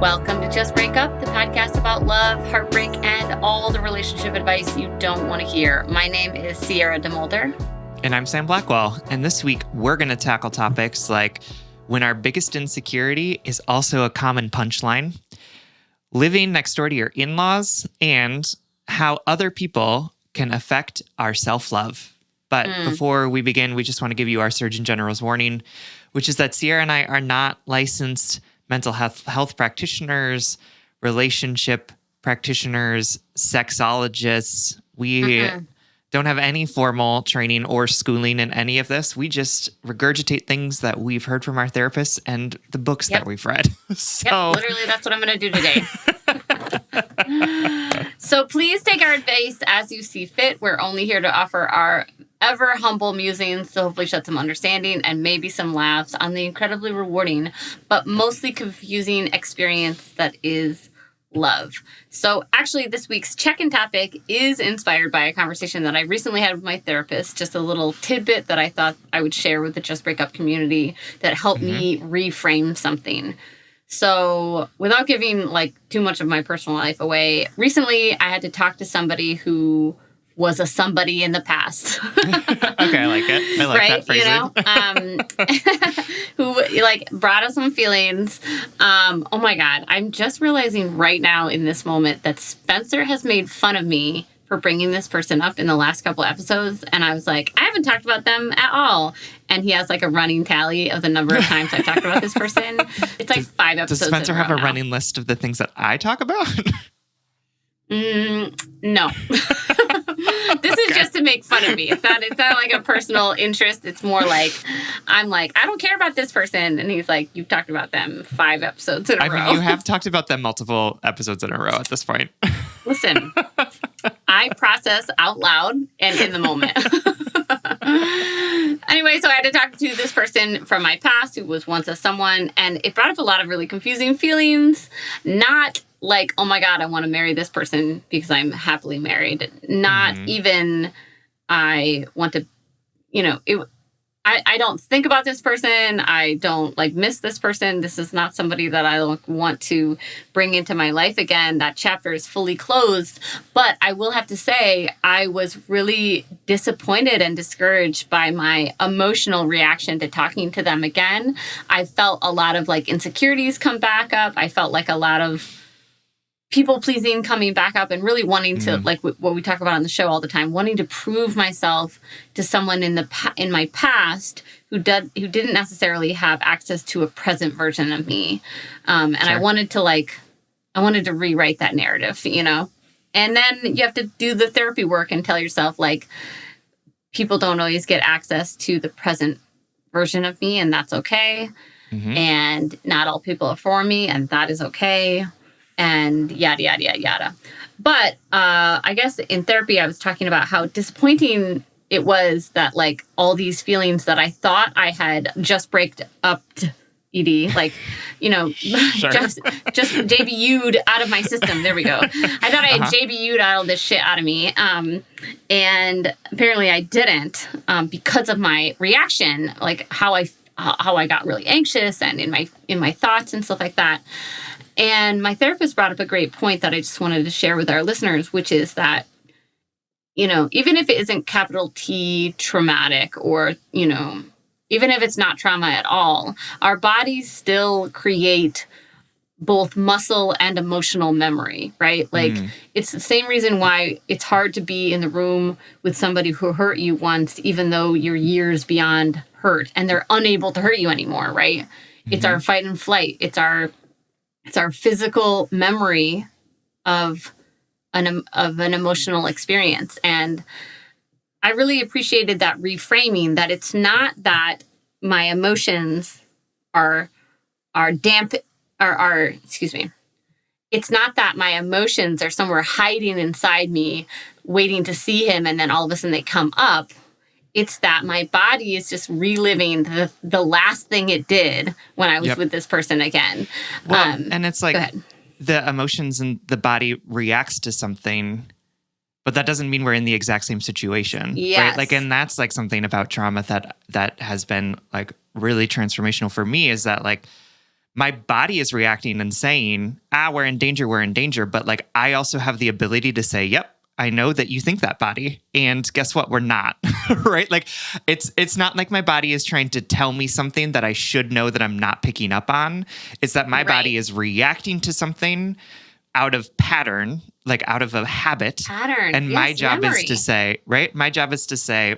Welcome to Just Break Up, the podcast about love, heartbreak, and all the relationship advice you don't want to hear. My name is Sierra DeMulder. And I'm Sam Blackwell. And this week, we're going to tackle topics like when our biggest insecurity is also a common punchline, living next door to your in-laws, and how other people can affect our self-love. But before we begin, we just want to give you our Surgeon General's warning, which is that Sierra and I are not licensed mental health practitioners, relationship practitioners, sexologists. We don't have any formal training or schooling in any of this. We just regurgitate things that we've heard from our therapists and the books that we've read. Literally, that's what I'm going to do today. So please take our advice as you see fit. We're only here to offer our ever humble musings to hopefully shed some understanding and maybe some laughs on the incredibly rewarding, but mostly confusing experience that is love. So actually this week's check-in topic is inspired by a conversation that I recently had with my therapist, just a little tidbit that I thought I would share with the Just Break Up community that helped me reframe something. So without giving too much of my personal life away, recently I had to talk to somebody who was a somebody in the past. Okay, I like it. I like that phrasing. Who brought us some feelings. Oh my God, I'm just realizing right now in this moment that Spencer has made fun of me for bringing this person up in the last couple episodes. And I was like, I haven't talked about them at all. And he has a running tally of the number of times I've talked about this person. It's 5 episodes. Does Spencer have a now. running list of the things that I talk about? No. This is just to make fun of me. It's not like a personal interest. It's more I'm I don't care about this person. And he's like, you've talked about them 5 episodes in a row. I mean, you have taled about them multiple episodes in a row at this point. Listen, I process out loud and in the moment. Anyway, so I had to talk to this person from my past who was once a someone, and it brought up a lot of really confusing feelings. Not oh my God, I want to marry this person because I'm happily married. Not even I want to, I don't think about this person. I don't miss this person. This is not somebody that I want to bring into my life again. That chapter is fully closed. But I will have to say, I was really disappointed and discouraged by my emotional reaction to talking to them again. I felt a lot of insecurities come back up. I felt a lot of people pleasing coming back up and really wanting to, what we talk about on the show all the time, wanting to prove myself to someone in my past who didn't necessarily have access to a present version of me. And sure. I wanted to rewrite that narrative, And then you have to do the therapy work and tell yourself, people don't always get access to the present version of me, and that's okay. And not all people are for me, and that is okay. And yada, yada, yada, yada. But I guess in therapy, I was talking about how disappointing it was that all these feelings that I thought I had just braked up, ED, sure. just JBU'd out of my system. There we go. I thought I had JBU'd all this shit out of me. And apparently I didn't because of my reaction, how I got really anxious and in my thoughts and stuff like that. And my therapist brought up a great point that I just wanted to share with our listeners, which is that, even if it isn't capital T traumatic or, even if it's not trauma at all, our bodies still create both muscle and emotional memory, right? It's the same reason why it's hard to be in the room with somebody who hurt you once, even though you're years beyond hurt and they're unable to hurt you anymore, right? It's our fight and flight. It's our physical memory of an emotional experience. And I really appreciated that reframing, that it's not that my emotions are damp, it's not that my emotions are somewhere hiding inside me, waiting to see him, and then all of a sudden they come up. It's that my body is just reliving the last thing it did when I was with this person again. Well, and it's the emotions and the body reacts to something, but that doesn't mean we're in the exact same situation. Yes. Right? And that's something about trauma that has been really transformational for me, is that my body is reacting and saying, we're in danger, we're in danger. But like, I also have the ability to say, yep, I know that you think that, body. And guess what? We're not, right? Like it's not like my body is trying to tell me something that I should know that I'm not picking up on. It's that my body is reacting to something out of pattern, like out of a habit. And my job is to say, right? My job is to say,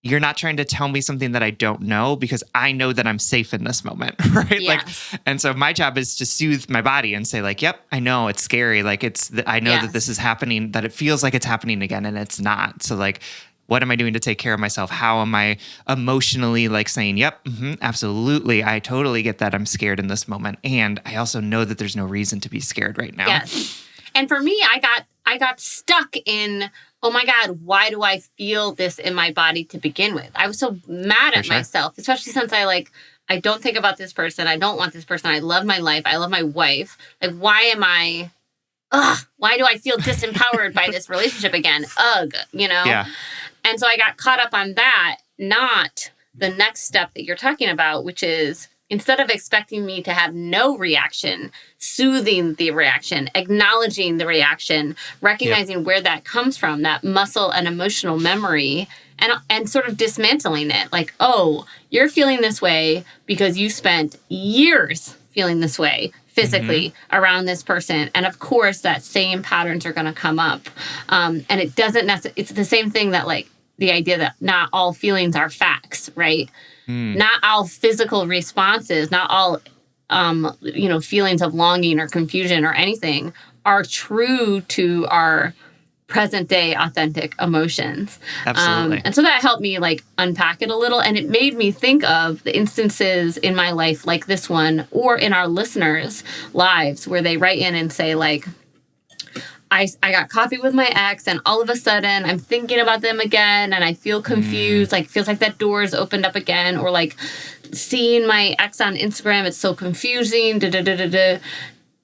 you're not trying to tell me something that I don't know because I know that I'm safe in this moment, right? Yes. Like, and so my job is to soothe my body and say like, yep, I know it's scary. Like I know that this is happening, that it feels like it's happening again and it's not. So like, what am I doing to take care of myself? How am I emotionally like saying, yep, absolutely. I totally get that I'm scared in this moment. And I also know that there's no reason to be scared right now. Yes. And for me, I got stuck in, oh my God, why do I feel this in my body to begin with? I was so mad at myself, especially since I don't think about this person. I don't want this person. I love my life. I love my wife. Like, why do I feel disempowered by this relationship again? Ugh, Yeah. And so I got caught up on that, not the next step that you're talking about, which is instead of expecting me to have no reaction, soothing the reaction, acknowledging the reaction, recognizing where that comes from, that muscle and emotional memory, and sort of dismantling it. Like, oh, you're feeling this way because you spent years feeling this way physically around this person. And of course, that same patterns are going to come up. And it doesn't necessarily, it's the same thing that like the idea that not all feelings are facts, right? Not all physical responses, not all, feelings of longing or confusion or anything are true to our present day authentic emotions. Absolutely. And so that helped me like unpack it a little. And it made me think of the instances in my life like this one or in our listeners' lives where they write in and say like, I got coffee with my ex and all of a sudden I'm thinking about them again and I feel confused. Like feels like that door is opened up again, or like seeing my ex on Instagram, it's so confusing. And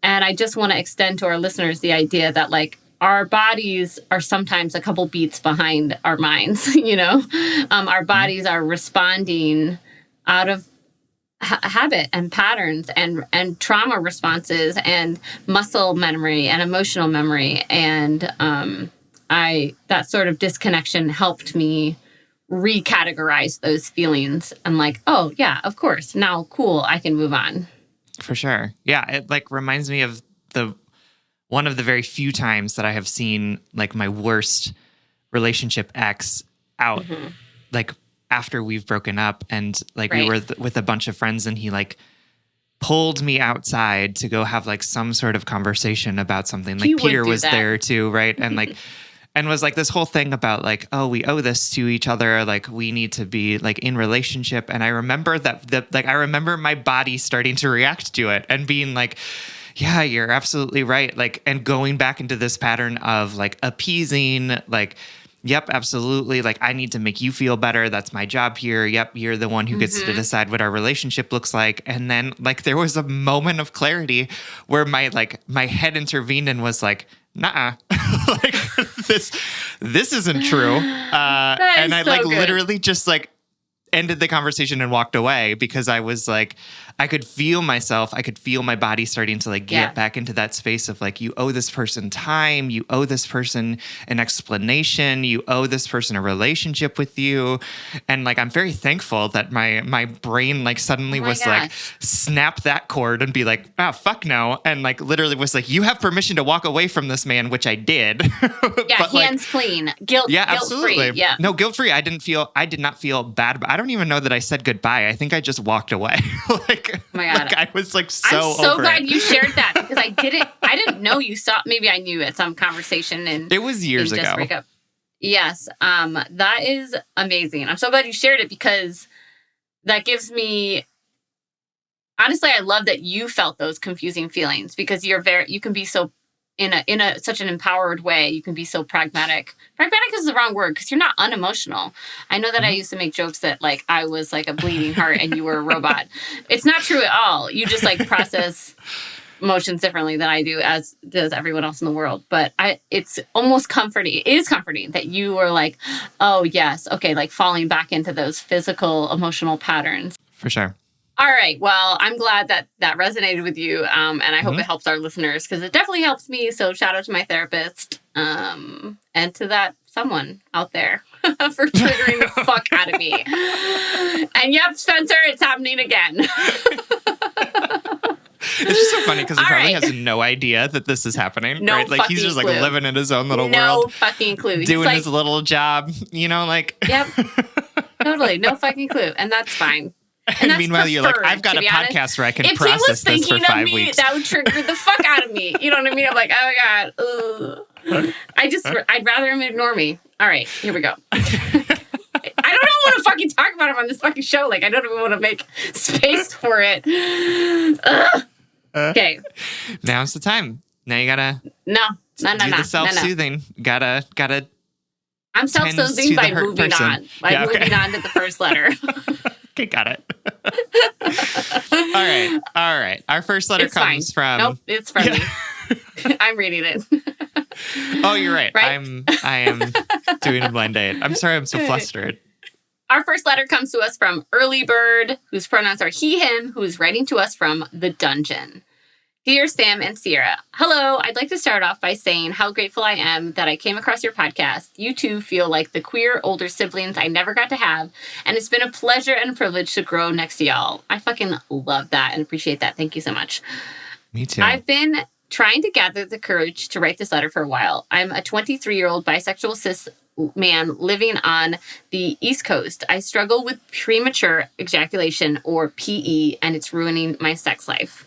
I just want to extend to our listeners the idea that like our bodies are sometimes a couple beats behind our minds, our bodies are responding out of habit and patterns and trauma responses and muscle memory and emotional memory. And that sort of disconnection helped me recategorize those feelings and like, oh yeah, of course. Now, cool. I can move on. For sure. Yeah. It like reminds me of one of the very few times that I have seen like my worst relationship ex out, like after we've broken up, and like we were with a bunch of friends and he like pulled me outside to go have like some sort of conversation about something. Like Peter was there too. Right. And like, and was like this whole thing about like, oh, we owe this to each other. Like we need to be like in relationship. And I remember I remember my body starting to react to it and being like, yeah, you're absolutely right. Like, and going back into this pattern of like appeasing, like, yep, absolutely. Like, I need to make you feel better. That's my job here. Yep, you're the one who gets to decide what our relationship looks like. And then, like, there was a moment of clarity where my head intervened and was like, "Nuh-uh, like this isn't true." And I literally just like ended the conversation and walked away because I was like, I could feel myself. I could feel my body starting to like get back into that space of like, you owe this person time. You owe this person an explanation. You owe this person a relationship with you. And like, I'm very thankful that my brain like suddenly like, snap that cord and be like, fuck no. And like, literally was like, you have permission to walk away from this man, which I did. Yeah. But hands clean. Guilt absolutely. Free. Yeah. No, guilt free. I did not feel bad, but I don't even know that I said goodbye. I think I just walked away. Like, oh my God. Like I was like I'm so glad it. you shared that because I didn't know you saw, maybe I knew at some conversation and it was years ago. Yes. That is amazing. I'm so glad you shared it because that gives me, honestly, I love that you felt those confusing feelings because you can be so in such an empowered way. You can be so pragmatic. Pragmatic is the wrong word because you're not unemotional. I know that I used to make jokes that like I was like a bleeding heart and you were a robot. It's not true at all. You just like process emotions differently than I do, as does everyone else in the world. But it's almost comforting. It is comforting that you were like, oh yes, okay, like falling back into those physical emotional patterns. For sure. All right. Well, I'm glad that that resonated with you. And I hope it helps our listeners because it definitely helps me. So shout out to my therapist and to that someone out there for triggering the fuck out of me. And yep, Spencer, it's happening again. It's just so funny because he probably has no idea that this is happening. No right? Like he's just clue. like living in his own little world. No fucking clue. Doing his little job, you know, like. Yep. Totally. No fucking clue. And that's fine. And meanwhile, you're like, I've got a podcast where I can process this for 5 weeks. That would trigger the fuck out of me. You know what I mean? I'm like, oh my God. I'd rather him ignore me. All right, here we go. I don't want to fucking talk about him on this fucking show. Like, I don't even want to make space for it. Okay. Now's the time. Now you gotta do the self-soothing. Gotta I'm self-soothing by moving on. Moving on to the first letter. Okay, got it. All right. Our first letter comes from. Nope, it's from me. I'm reading it. Oh, you're right. I am doing a blind date. I'm sorry, I'm so flustered. Our first letter comes to us from Early Bird, whose pronouns are he, him, who is writing to us from the dungeon. Dear Sam and Sierra, hello. I'd like to start off by saying how grateful I am that I came across your podcast. You two feel like the queer older siblings I never got to have, and it's been a pleasure and a privilege to grow next to y'all. I fucking love that and appreciate that. Thank you so much. Me too. I've been trying to gather the courage to write this letter for a while. I'm a 23-year-old bisexual cis man living on the East Coast. I struggle with premature ejaculation, or PE, and it's ruining my sex life.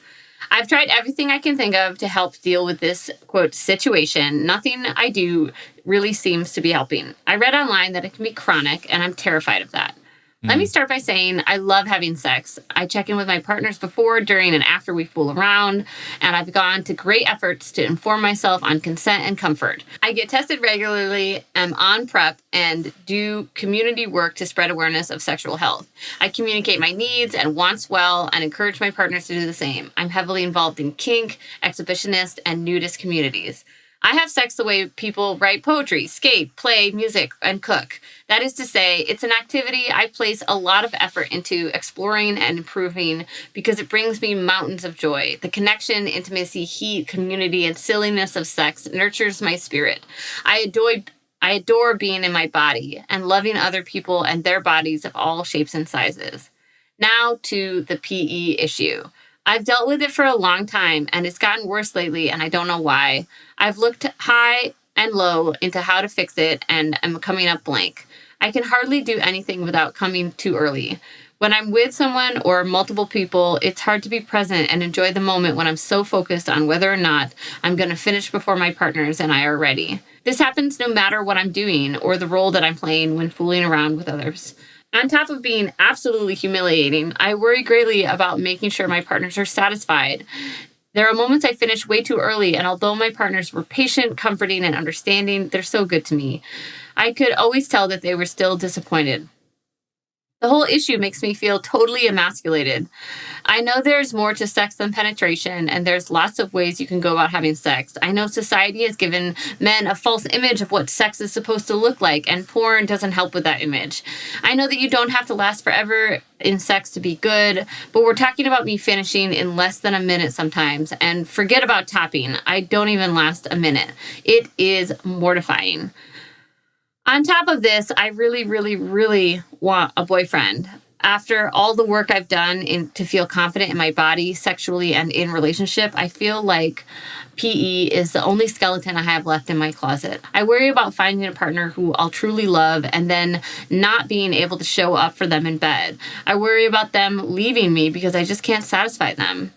I've tried everything I can think of to help deal with this, quote, situation. Nothing I do really seems to be helping. I read online that it can be chronic, and I'm terrified of that. Let me start by saying I love having sex. I check in with my partners before, during, and after we fool around, and I've gone to great efforts to inform myself on consent and comfort. I get tested regularly, am on PrEP, and do community work to spread awareness of sexual health. I communicate my needs and wants well and encourage my partners to do the same. I'm heavily involved in kink, exhibitionist, and nudist communities. I have sex the way people write poetry, skate, play music, and cook. That is to say, it's an activity I place a lot of effort into exploring and improving because it brings me mountains of joy. The connection, intimacy, heat, community, and silliness of sex nurtures my spirit. I adore being in my body and loving other people and their bodies of all shapes and sizes. Now to the PE issue. I've dealt with it for a long time, and it's gotten worse lately, and I don't know why. I've looked high and low into how to fix it, and am coming up blank. I can hardly do anything without coming too early. When I'm with someone or multiple people, it's hard to be present and enjoy the moment when I'm so focused on whether or not I'm going to finish before my partners and I are ready. This happens no matter what I'm doing or the role that I'm playing when fooling around with others. On top of being absolutely humiliating, I worry greatly about making sure my partners are satisfied. There are moments I finish way too early, and although my partners were patient, comforting, and understanding, they're so good to me. I could always tell that they were still disappointed. The whole issue makes me feel totally emasculated. I know there's more to sex than penetration, and there's lots of ways you can go about having sex. I know society has given men a false image of what sex is supposed to look like, and porn doesn't help with that image. I know that you don't have to last forever in sex to be good, but we're talking about me finishing in less than a minute sometimes, and forget about topping. I don't even last a minute. It is mortifying. On top of this, I really, really, really want a boyfriend. After all the work I've done to feel confident in my body, sexually, and in relationship, I feel like PE is the only skeleton I have left in my closet. I worry about finding a partner who I'll truly love and then not being able to show up for them in bed. I worry about them leaving me because I just can't satisfy them.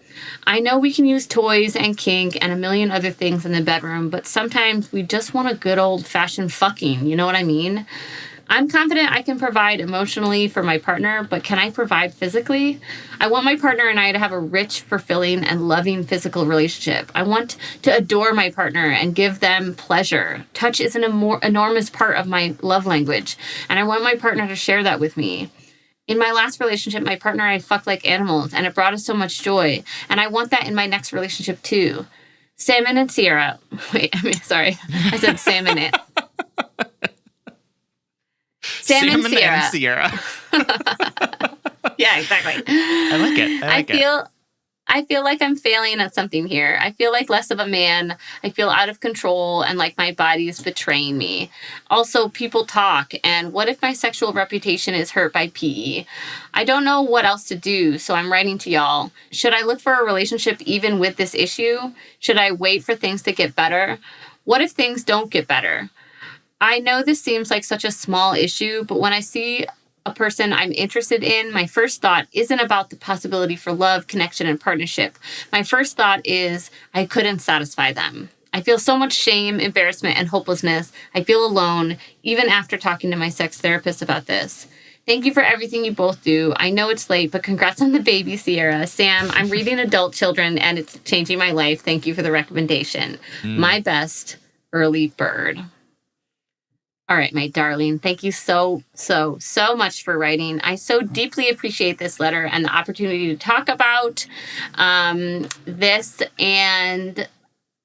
I know we can use toys and kink and a million other things in the bedroom, but sometimes we just want a good old-fashioned fucking, you know what I mean? I'm confident I can provide emotionally for my partner, but can I provide physically? I want my partner and I to have a rich, fulfilling, and loving physical relationship. I want to adore my partner and give them pleasure. Touch is an enormous part of my love language, and I want my partner to share that with me. In my last relationship, my partner and I fucked like animals, and it brought us so much joy, and I want that in my next relationship too. Salmon and Sierra. I said salmon it. Salmon and Sierra. Yeah, exactly. I like it. I feel like I'm failing at something here. I feel like less of a man. I feel out of control and like my body is betraying me. Also, people talk. And what if my sexual reputation is hurt by PE? I don't know what else to do, so I'm writing to y'all. Should I look for a relationship even with this issue? Should I wait for things to get better? What if things don't get better? I know this seems like such a small issue, but when I see a person I'm interested in, my first thought isn't about the possibility for love, connection, and partnership. My first thought is I couldn't satisfy them. I feel so much shame, embarrassment, and hopelessness. I feel alone, even after talking to my sex therapist about this. Thank you for everything you both do. I know it's late, but congrats on the baby, Sierra. Sam, I'm reading adult children, and it's changing my life. Thank you for the recommendation. My best, Early Bird. All right, my darling, thank you so much for writing. I so deeply appreciate this letter and the opportunity to talk about this. And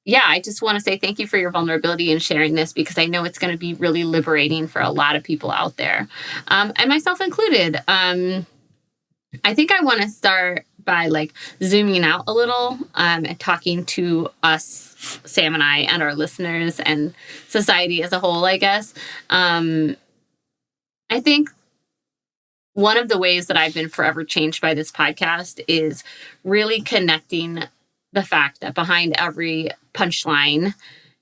yeah, I just want to say thank you for your vulnerability in sharing this, because I know it's going to be really liberating for a lot of people out there, and myself included. I think I want to start by like zooming out a little and talking to us, Sam and I, and our listeners and society as a whole, I guess. I think one of the ways that I've been forever changed by this podcast is really connecting the fact that behind every punchline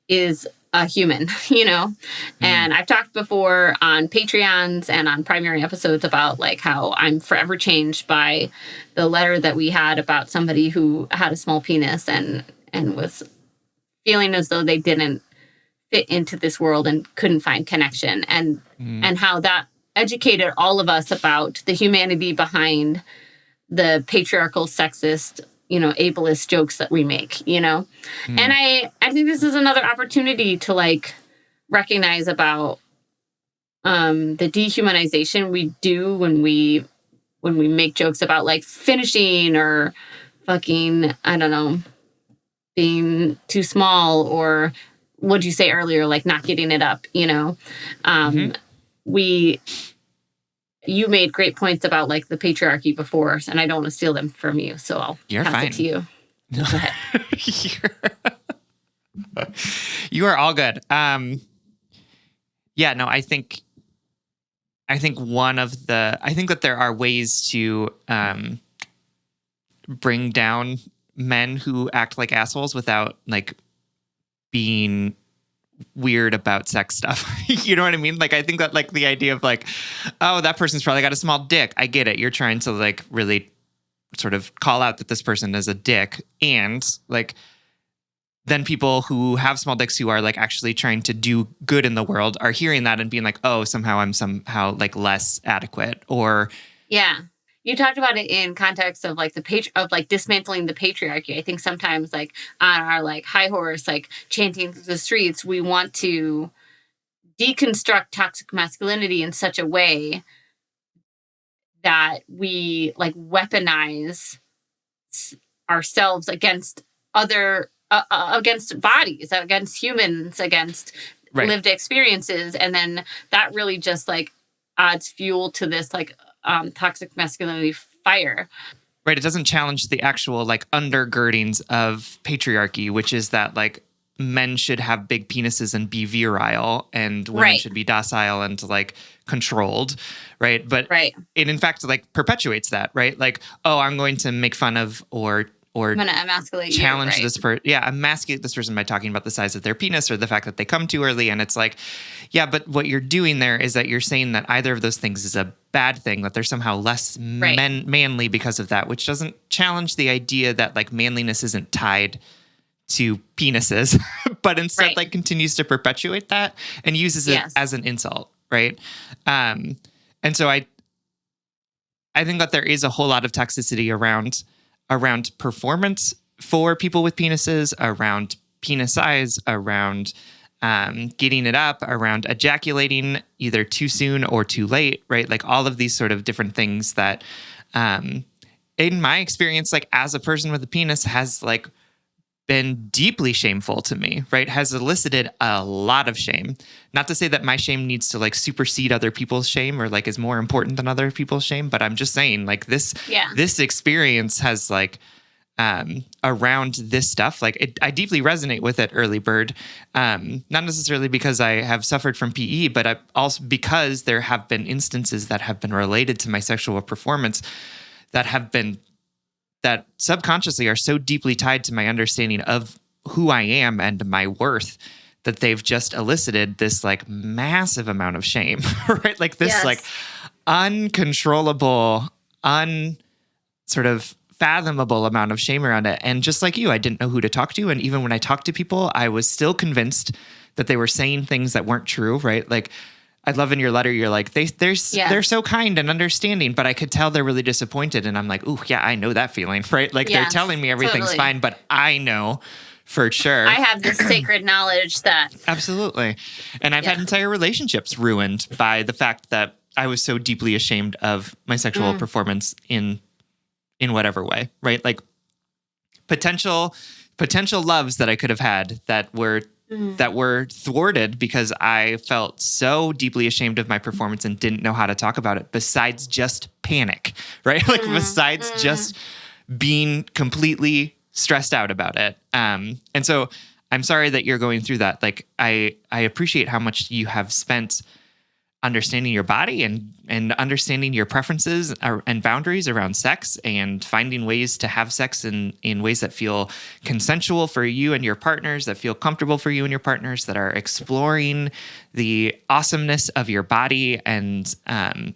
is a human, you know? And I've talked before on Patreons and on primary episodes about like how I'm forever changed by the letter that we had about somebody who had a small penis and was feeling as though they didn't fit into this world and couldn't find connection, and how that educated all of us about the humanity behind the patriarchal, sexist, you know, ableist jokes that we make, you know? And I think this is another opportunity to like recognize about the dehumanization we do when we make jokes about like finishing or fucking, I don't know, being too small, or what'd you say earlier, like not getting it up, you know? You made great points about like the patriarchy before, and I don't want to steal them from you, so I'll pass it to you. No. Go ahead. You are all good. Yeah, no, I think that there are ways to bring down men who act like assholes without like being weird about sex stuff. You know what I mean? Like, I think that like the idea of like, oh, that person's probably got a small dick. I get it. You're trying to like really sort of call out that this person is a dick. And like, then people who have small dicks who are like actually trying to do good in the world are hearing that and being like, oh, somehow I'm somehow like less adequate, or. Yeah. You talked about it in context of like dismantling the patriarchy. I think sometimes like on our like high horse, like chanting through the streets, we want to deconstruct toxic masculinity in such a way that we like weaponize ourselves against other, against bodies, against humans, against lived experiences. And then that really just like adds fuel to this like toxic masculinity fire. Right. It doesn't challenge the actual like undergirdings of patriarchy, which is that like men should have big penises and be virile, and women should be docile and like controlled. Right. But it in fact like perpetuates that, right? Like, oh, I'm going to make fun of or I'm going to emasculate challenge this person. Yeah, emasculate this person by talking about the size of their penis or the fact that they come too early. And it's like, yeah, but what you're doing there is that you're saying that either of those things is a bad thing, that they're somehow less manly because of that, which doesn't challenge the idea that like manliness isn't tied to penises, but instead like continues to perpetuate that and uses it as an insult, right? And so I think that there is a whole lot of toxicity around performance for people with penises, around penis size, around getting it up, around ejaculating either too soon or too late, right? Like all of these sort of different things that, in my experience, like as a person with a penis has like been deeply shameful to me, right? Has elicited a lot of shame. Not to say that my shame needs to like supersede other people's shame or like is more important than other people's shame, but I'm just saying like this experience has like around this stuff, like I deeply resonate with it, early bird. Not necessarily because I have suffered from PE, but also because there have been instances that have been related to my sexual performance that subconsciously are so deeply tied to my understanding of who I am and my worth that they've just elicited this like massive amount of shame, right? Like this like uncontrollable, sort of fathomable amount of shame around it. And just like you, I didn't know who to talk to. And even when I talked to people, I was still convinced that they were saying things that weren't true, right? Like, I love in your letter, you're like, they're so kind and understanding, but I could tell they're really disappointed. And I'm like, ooh, yeah, I know that feeling, right? Like they're telling me everything's fine, but I know for sure. I have this sacred knowledge that. Absolutely. And I've had entire relationships ruined by the fact that I was so deeply ashamed of my sexual performance in whatever way, right? Like potential loves that I could have had that were thwarted because I felt so deeply ashamed of my performance and didn't know how to talk about it besides just panic, right? Like besides just being completely stressed out about it. And so I'm sorry that you're going through that. Like I appreciate how much you have spent understanding your body and understanding your preferences and boundaries around sex and finding ways to have sex in ways that feel consensual for you and your partners, that feel comfortable for you and your partners, that are exploring the awesomeness of your body. And I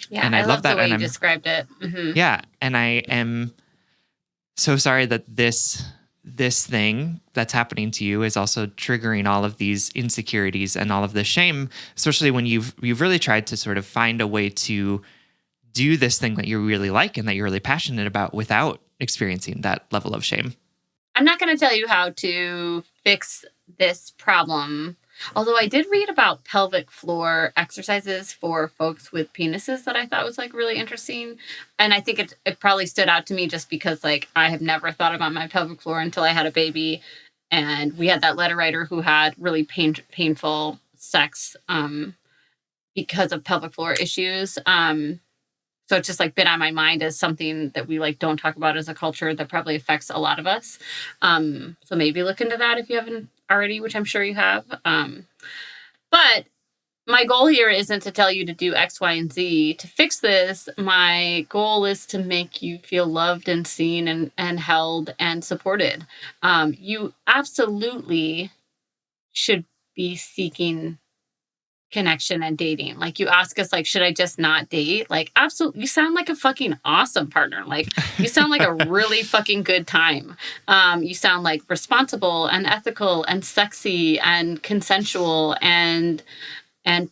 love that. The way you described it. Mm-hmm. Yeah. And I am so sorry that this thing that's happening to you is also triggering all of these insecurities and all of the shame, especially when you've really tried to sort of find a way to do this thing that you really like and that you're really passionate about without experiencing that level of shame. I'm not going to tell you how to fix this problem. Although I did read about pelvic floor exercises for folks with penises that I thought was like really interesting. And I think it probably stood out to me just because like I have never thought about my pelvic floor until I had a baby. And we had that letter writer who had really painful sex because of pelvic floor issues. So it's just like been on my mind as something that we like don't talk about as a culture that probably affects a lot of us. So maybe look into that if you haven't already, which I'm sure you have. But my goal here isn't to tell you to do X, Y, and Z to fix this. My goal is to make you feel loved and seen and held and supported. You absolutely should be seeking connection and dating. Like you ask us, like, should I just not date? Like, absolutely. You sound like a fucking awesome partner. Like you sound like a really fucking good time. You sound like responsible and ethical and sexy and consensual and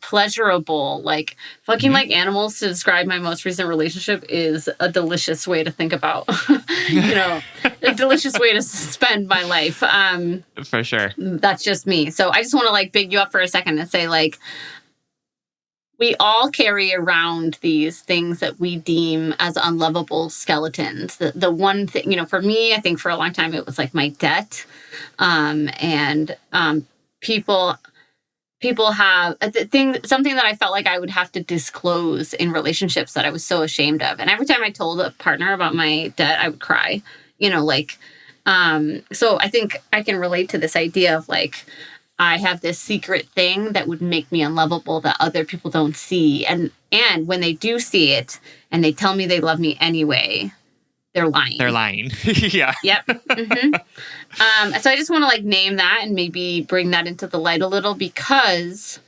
pleasurable. Like fucking like animals to describe my most recent relationship is a delicious way to think about, a delicious way to spend my life. For sure. That's just me. So I just want to like big you up for a second and say like, we all carry around these things that we deem as unlovable skeletons. The one thing, for me, I think for a long time, it was like my debt. People have something that I felt like I would have to disclose in relationships that I was so ashamed of. And every time I told a partner about my debt, I would cry, so I think I can relate to this idea of like, I have this secret thing that would make me unlovable that other people don't see. And when they do see it and they tell me they love me anyway, they're lying. Yeah. Yep. Mm-hmm. So I just want to like name that and maybe bring that into the light a little because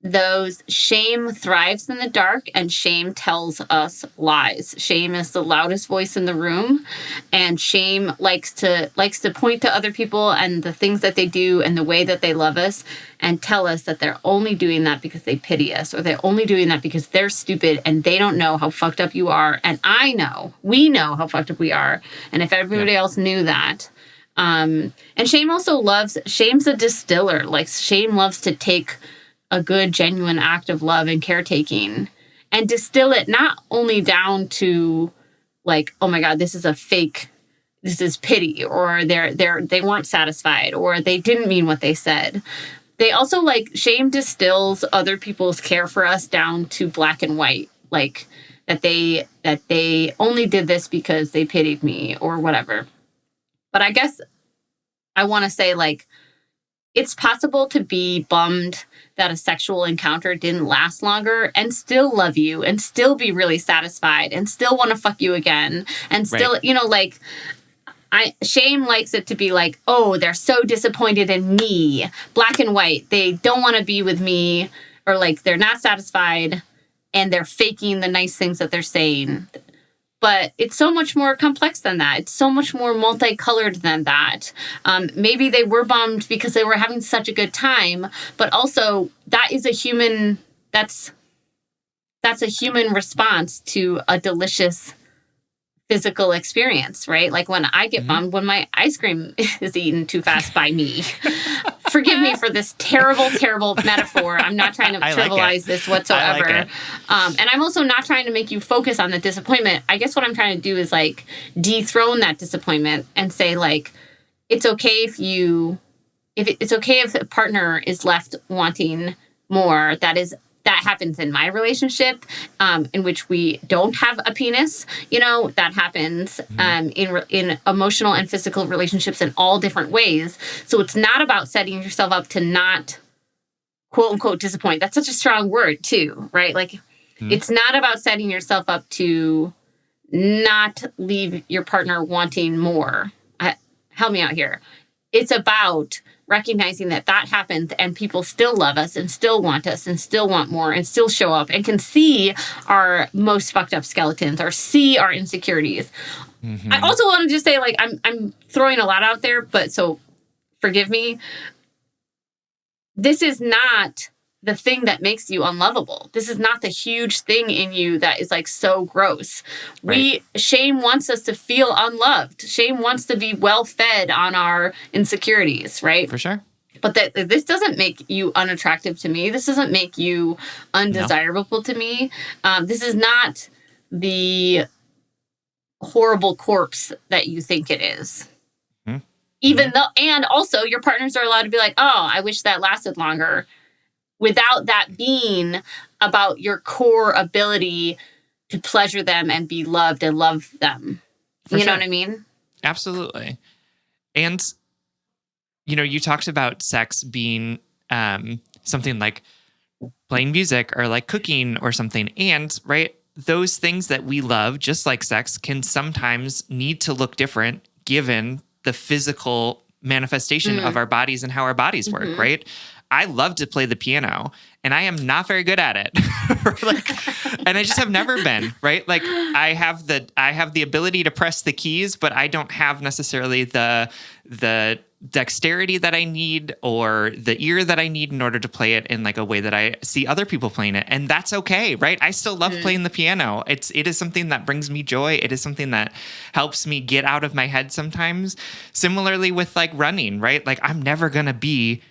those shame thrives in the dark and shame tells us lies. Shame is the loudest voice in the room and shame likes to point to other people and the things that they do and the way that they love us and tell us that they're only doing that because they pity us or they're only doing that because they're stupid and they don't know how fucked up you are. And we know how fucked up we are. And if everybody else knew that, and shame's a distiller. Like shame loves to take a good, genuine act of love and caretaking and distill it not only down to like, oh my God, this is a fake this is pity, or they weren't satisfied, or they didn't mean what they said. They also, like, shame distills other people's care for us down to black and white, like that they only did this because they pitied me or whatever. But I guess I want to say, like, it's possible to be bummed that a sexual encounter didn't last longer and still love you and still be really satisfied and still want to fuck you again and still, Right. you know, like, shame likes it to be like, oh, they're so disappointed in me, black and white. They don't want to be with me, or like they're not satisfied and they're faking the nice things that they're saying. But it's so much more complex than that. It's so much more multicolored than that. Maybe they were bummed because they were having such a good time, but also that is a human. That's a human response to a delicious physical experience, right? Like when I get bummed when my ice cream is eaten too fast by me. Forgive me for this terrible, terrible metaphor. I'm not trying to trivialize this whatsoever. I like it. And I'm also not trying to make you focus on the disappointment. I guess what I'm trying to do is like dethrone that disappointment and say, like, it's okay it's okay if a partner is left wanting more. That happens in my relationship, in which we don't have a penis. You know, that happens in emotional and physical relationships in all different ways. So it's not about setting yourself up to not, quote unquote, disappoint. That's such a strong word too, right? Like, it's not about setting yourself up to not leave your partner wanting more. Help me out here. It's about recognizing that happened and people still love us and still want us and still want more and still show up and can see our most fucked up skeletons or see our insecurities. I also want to just say, like, I'm throwing a lot out there, but so forgive me. This is not the thing that makes you unlovable. This is not the huge thing in you that is like so gross. Right. Shame wants us to feel unloved. Shame wants to be well fed on our insecurities, right? For sure. But this doesn't make you unattractive to me. This doesn't make you undesirable to me. This is not the horrible corpse that you think it is. Even though, and also your partners are allowed to be like, oh, I wish that lasted longer, without that being about your core ability to pleasure them and be loved and love them. You know what I mean? Absolutely. And, you know, you talked about sex being something like playing music or like cooking or something. And, right, those things that we love, just like sex, can sometimes need to look different given the physical manifestation of our bodies and how our bodies work, right? I love to play the piano and I am not very good at it. And I just have never been, right? Like I have the ability to press the keys, but I don't have necessarily the dexterity that I need or the ear that I need in order to play it in like a way that I see other people playing it. And that's okay, right? I still love playing the piano. It is something that brings me joy. It is something that helps me get out of my head sometimes. Similarly with like running, right? Like I'm never going to be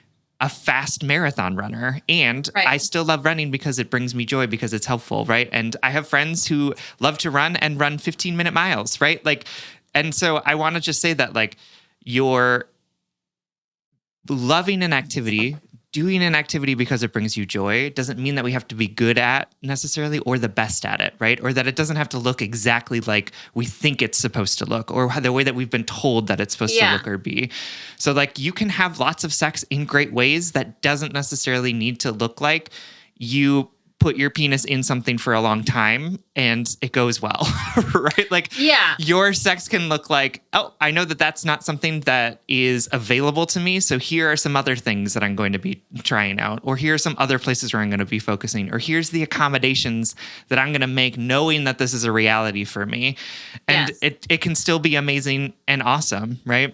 a fast marathon runner. And I still love running because it brings me joy, because it's helpful, right? And I have friends who love to run and run 15-minute miles, right? Like, and so I want to just say that like you're loving an activity, doing an activity because it brings you joy doesn't mean that we have to be good at necessarily or the best at it, right? Or that it doesn't have to look exactly like we think it's supposed to look or the way that we've been told that it's supposed to look or be. So like you can have lots of sex in great ways that doesn't necessarily need to look like you put your penis in something for a long time and it goes well, right? Like your sex can look like, oh, I know that that's not something that is available to me. So here are some other things that I'm going to be trying out, or here are some other places where I'm going to be focusing, or here's the accommodations that I'm going to make knowing that this is a reality for me. And it can still be amazing and awesome, right?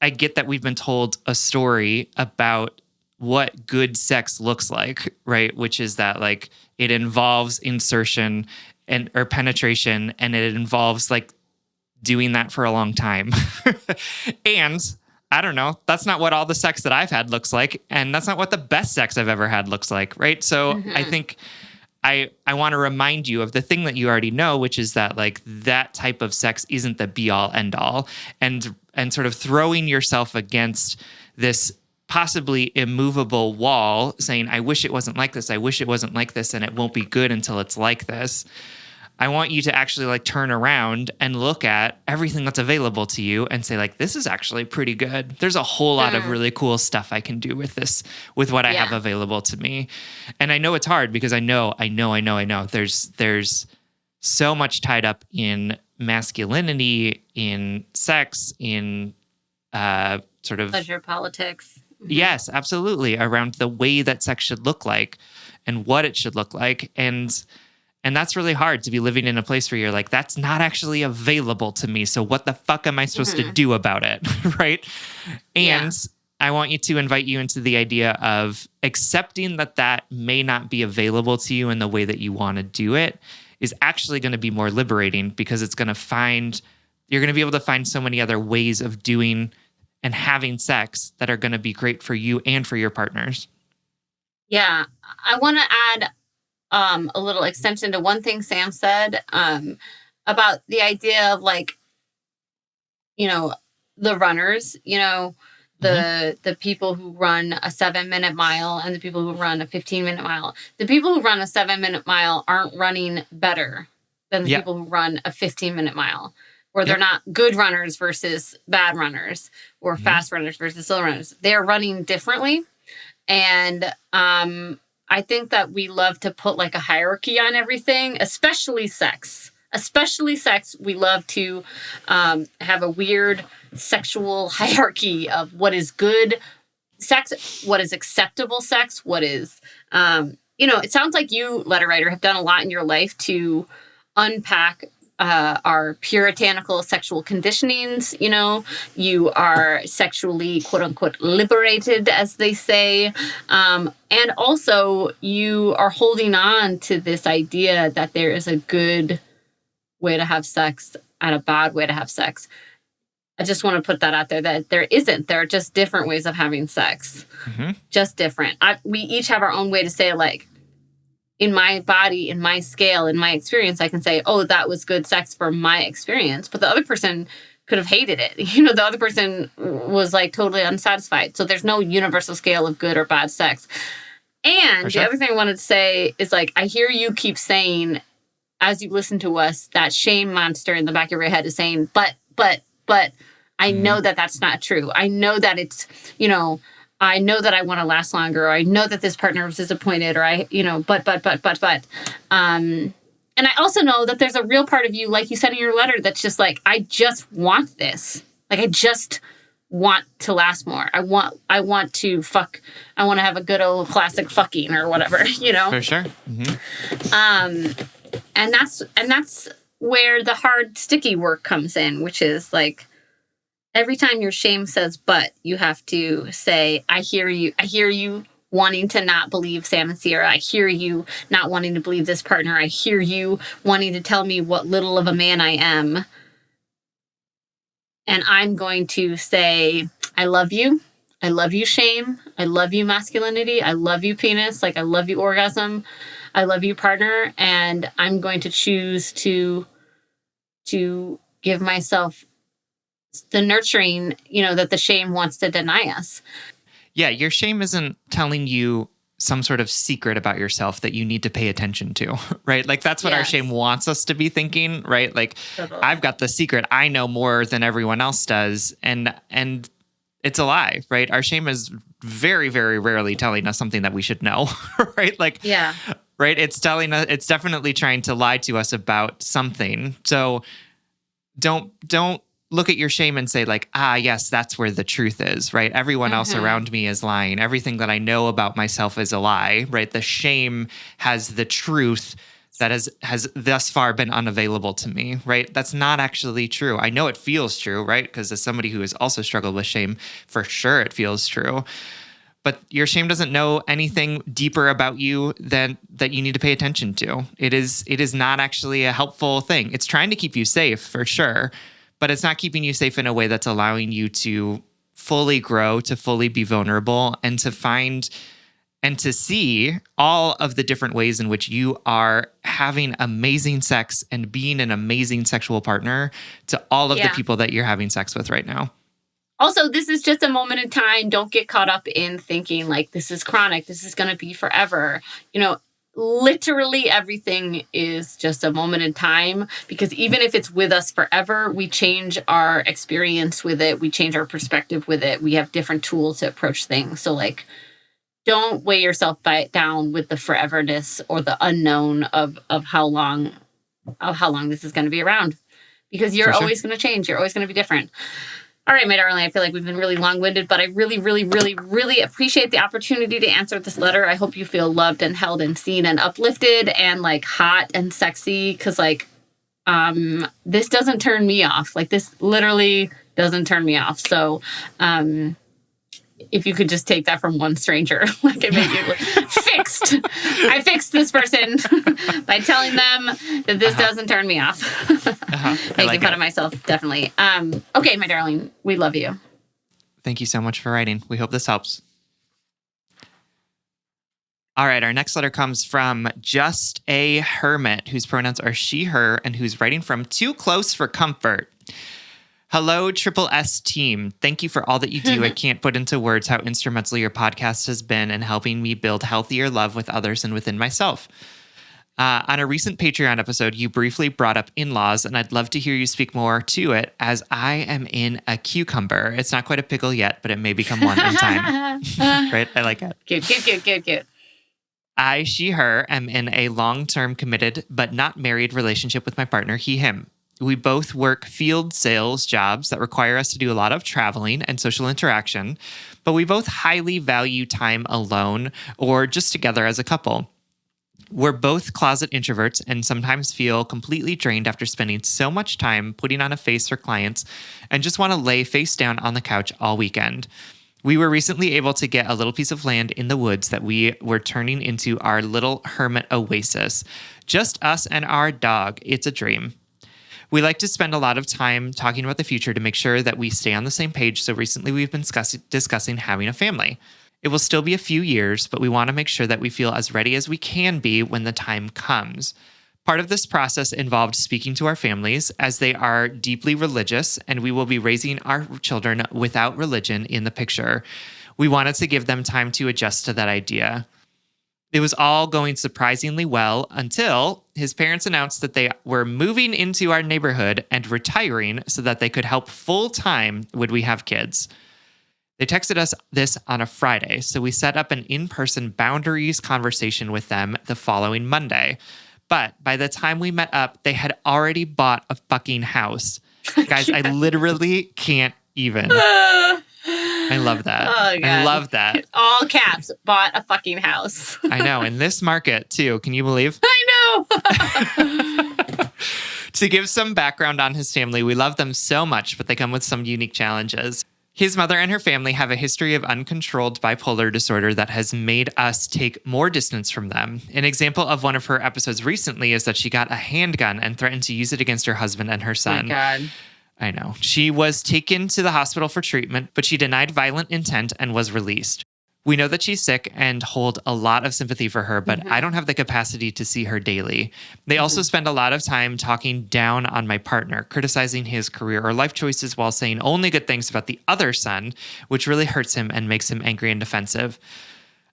I get that we've been told a story about what good sex looks like, right? Which is that like it involves insertion or penetration, and it involves like doing that for a long time. And I don't know, that's not what all the sex that I've had looks like, and that's not what the best sex I've ever had looks like, right? So I think I want to remind you of the thing that you already know, which is that like that type of sex isn't the be all end all, and sort of throwing yourself against this possibly immovable wall saying, I wish it wasn't like this. I wish it wasn't like this. And it won't be good until it's like this. I want you to actually like turn around and look at everything that's available to you and say like, this is actually pretty good. There's a whole lot of really cool stuff I can do with this, with what I have available to me. And I know it's hard because I know there's so much tied up in masculinity, in sex, in sort of pleasure politics. Yes, absolutely. Around the way that sex should look like and what it should look like. And that's really hard to be living in a place where you're like, that's not actually available to me. So what the fuck am I supposed to do about it? Right. And I want you to invite you into the idea of accepting that may not be available to you in the way that you want to do it is actually going to be more liberating, because you're going to be able to find so many other ways of doing and having sex that are going to be great for you and for your partners. Yeah. I want to add a little extension to one thing Sam said about the idea of like, the runners, the people who run a 7-minute mile and the people who run a 15-minute mile. The people who run a 7-minute mile aren't running better than the people who run a 15-minute mile. Or they're not good runners versus bad runners, or fast runners versus slow runners. They're running differently. And I think that we love to put like a hierarchy on everything, especially sex. We love to have a weird sexual hierarchy of what is good sex, what is acceptable sex, what is, it sounds like you, letter writer, have done a lot in your life to unpack our puritanical sexual conditionings. You are sexually, quote unquote, liberated, as they say. And also you are holding on to this idea that there is a good way to have sex and a bad way to have sex. I just want to put that out there, that there isn't. There are just different ways of having sex. Just different. We each have our own way to say, like, in my body, in my scale, in my experience, I can say, oh, that was good sex for my experience. But the other person could have hated it. The other person was like totally unsatisfied. So there's no universal scale of good or bad sex. And the other thing I wanted to say is, like, I hear you keep saying, as you listen to us, that shame monster in the back of your head is saying, but I know that that's not true. I know that it's, I know that I want to last longer, or I know that this partner was disappointed, or but. And I also know that there's a real part of you, like you said in your letter, that's just like, I just want this. Like, I just want to last more. I want to fuck. I want to have a good old classic fucking or whatever, For sure. And that's where the hard, sticky work comes in, which is like, every time your shame says but, you have to say, I hear you wanting to not believe Sam and Sierra. I hear you not wanting to believe this partner. I hear you wanting to tell me what little of a man I am. And I'm going to say, I love you. I love you, shame. I love you, masculinity. I love you, penis. Like, I love you, orgasm. I love you, partner. And I'm going to choose to give myself the nurturing, that the shame wants to deny us. Yeah, your shame isn't telling you some sort of secret about yourself that you need to pay attention to, right? Like, that's what our shame wants us to be thinking, right? Like, totally. I've got the secret. I know more than everyone else does. And it's a lie, right? Our shame is very, very rarely telling us something that we should know, right? Like, right? It's definitely trying to lie to us about something. So don't look at your shame and say, like, yes, that's where the truth is, right? Everyone else around me is lying. Everything that I know about myself is a lie, right? The shame has the truth that has thus far been unavailable to me, right? That's not actually true. I know it feels true, right? Because as somebody who has also struggled with shame, for sure it feels true. But your shame doesn't know anything deeper about you than that you need to pay attention to. It is not actually a helpful thing. It's trying to keep you safe, for sure, but it's not keeping you safe in a way that's allowing you to fully grow, to fully be vulnerable, and to find and to see all of the different ways in which you are having amazing sex and being an amazing sexual partner to all of the people that you're having sex with right now. Also, this is just a moment in time. Don't get caught up in thinking like this is chronic. This is going to be forever. You know, literally everything is just a moment in time, because even if it's with us forever, we change our experience with it. We change our perspective with it. We have different tools to approach things. So like, don't weigh yourself down with the foreverness or the unknown of how long this is going to be around, because you're always going to change. You're always going to be different. All right, my darling, I feel like we've been really long-winded, but I really, really, really, really appreciate the opportunity to answer this letter. I hope you feel loved and held and seen and uplifted and like hot and sexy, because like this doesn't turn me off. Like this literally doesn't turn me off. So if you could just take that from one stranger, like it made you fixed. I fixed this person by telling them that this doesn't turn me off. Making fun of myself, definitely. Okay, my darling, we love you. Thank you so much for writing. We hope this helps. All right, our next letter comes from Just a Hermit, whose pronouns are she, her, and who's writing from Too Close for Comfort. Hello, Triple S team. Thank you for all that you do. I can't put into words how instrumental your podcast has been in helping me build healthier love with others and within myself. On a recent Patreon episode, you briefly brought up in-laws, and I'd love to hear you speak more to it, as I am in a cucumber. It's not quite a pickle yet, but it may become one in time. Right? I like it. Cute. I, she, her, am in a long-term committed but not married relationship with my partner, he, him. We both work field sales jobs that require us to do a lot of traveling and social interaction, but we both highly value time alone or just together as a couple. We're both closet introverts and sometimes feel completely drained after spending so much time putting on a face for clients and just want to lay face down on the couch all weekend. We were recently able to get a little piece of land in the woods that we were turning into our little hermit oasis. Just us and our dog. It's a dream. We like to spend a lot of time talking about the future to make sure that we stay on the same page, so recently we've been discussing having a family. It will still be a few years, but we want to make sure that we feel as ready as we can be when the time comes. Part of this process involved speaking to our families, as they are deeply religious, and we will be raising our children without religion in the picture. We wanted to give them time to adjust to that idea. It was all going surprisingly well until his parents announced that they were moving into our neighborhood and retiring so that they could help full-time when we have kids. They texted us this on a Friday, so we set up an in-person boundaries conversation with them the following Monday. But by the time we met up, they had already bought a fucking house. Guys, I literally can't even. I love that. Oh, God. I love that. All caps, bought a fucking house. I know. In this market, too. Can you believe? I know. To give some background on his family, we love them so much, but they come with some unique challenges. His mother and her family have a history of uncontrolled bipolar disorder that has made us take more distance from them. An example of one of her episodes recently is that she got a handgun and threatened to use it against her husband and her son. Oh, my God. I know. She was taken to the hospital for treatment, but she denied violent intent and was released. We know that she's sick and hold a lot of sympathy for her, but I don't have the capacity to see her daily. They also spend a lot of time talking down on my partner, criticizing his career or life choices while saying only good things about the other son, which really hurts him and makes him angry and defensive.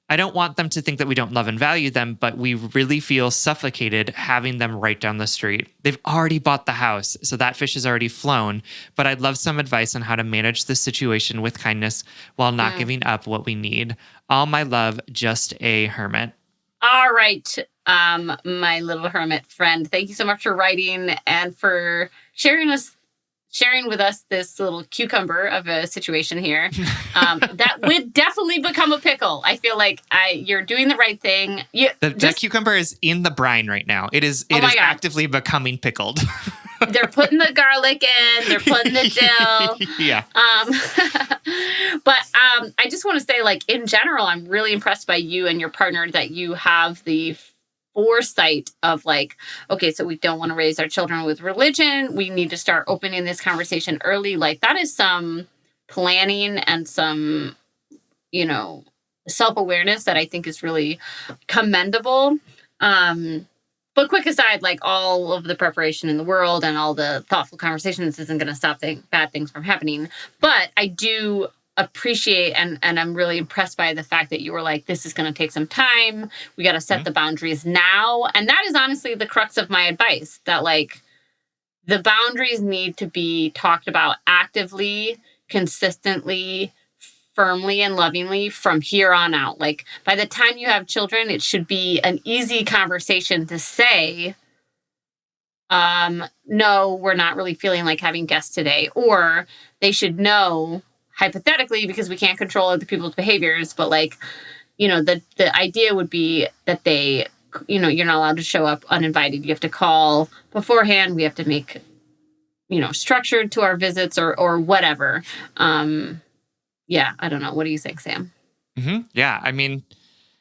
I don't want them to think that we don't love and value them, but we really feel suffocated having them right down the street. They've already bought the house, so that fish has already flown, but I'd love some advice on how to manage this situation with kindness while not giving up what we need. All my love, Just a Hermit. All right, my little hermit friend. Thank you so much for writing and for sharing with us this little cucumber of a situation here that would definitely become a pickle. I feel like you're doing the right thing. That cucumber is in the brine right now. It is actively becoming pickled. They're putting the garlic in. They're putting the dill. Yeah. But I just want to say, like, in general, I'm really impressed by you and your partner that you have the foresight of like, okay, so we don't want to raise our children with religion. We need to start opening this conversation early. Like that is some planning and some, self-awareness that I think is really commendable. But quick aside, like all of the preparation in the world and all the thoughtful conversations isn't going to stop bad things from happening. But I do appreciate and I'm really impressed by the fact that you were like, this is going to take some time. We got to set the boundaries now. And that is honestly the crux of my advice, that like the boundaries need to be talked about actively, consistently, firmly and lovingly from here on out. Like by the time you have children, it should be an easy conversation to say, no, we're not really feeling like having guests today. Or they should know, hypothetically, because we can't control other people's behaviors, but like, the idea would be that they, you're not allowed to show up uninvited. You have to call beforehand. We have to make, structured to our visits or whatever. Yeah, I don't know. What do you think, Sam? Mm-hmm. Yeah, I mean,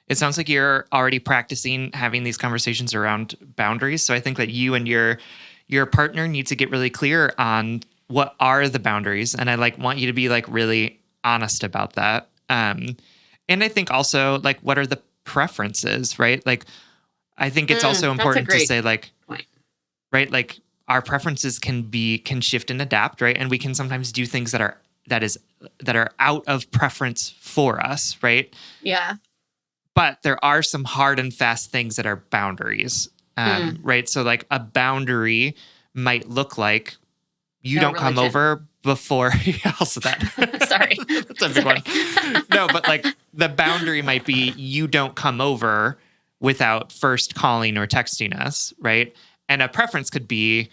it sounds like you're already practicing having these conversations around boundaries. So I think that you and your partner need to get really clear on what are the boundaries. And I want you to be really honest about that. And I think also what are the preferences, right? I think it's also important to say point. Right? Our preferences can shift and adapt, right? And we can sometimes do things that are out of preference for us, right? Yeah. But there are some hard and fast things that are boundaries, right? So a boundary might look like you don't come over before. Also that. Sorry. That's a big one. No, but the boundary might be you don't come over without first calling or texting us, right? And a preference could be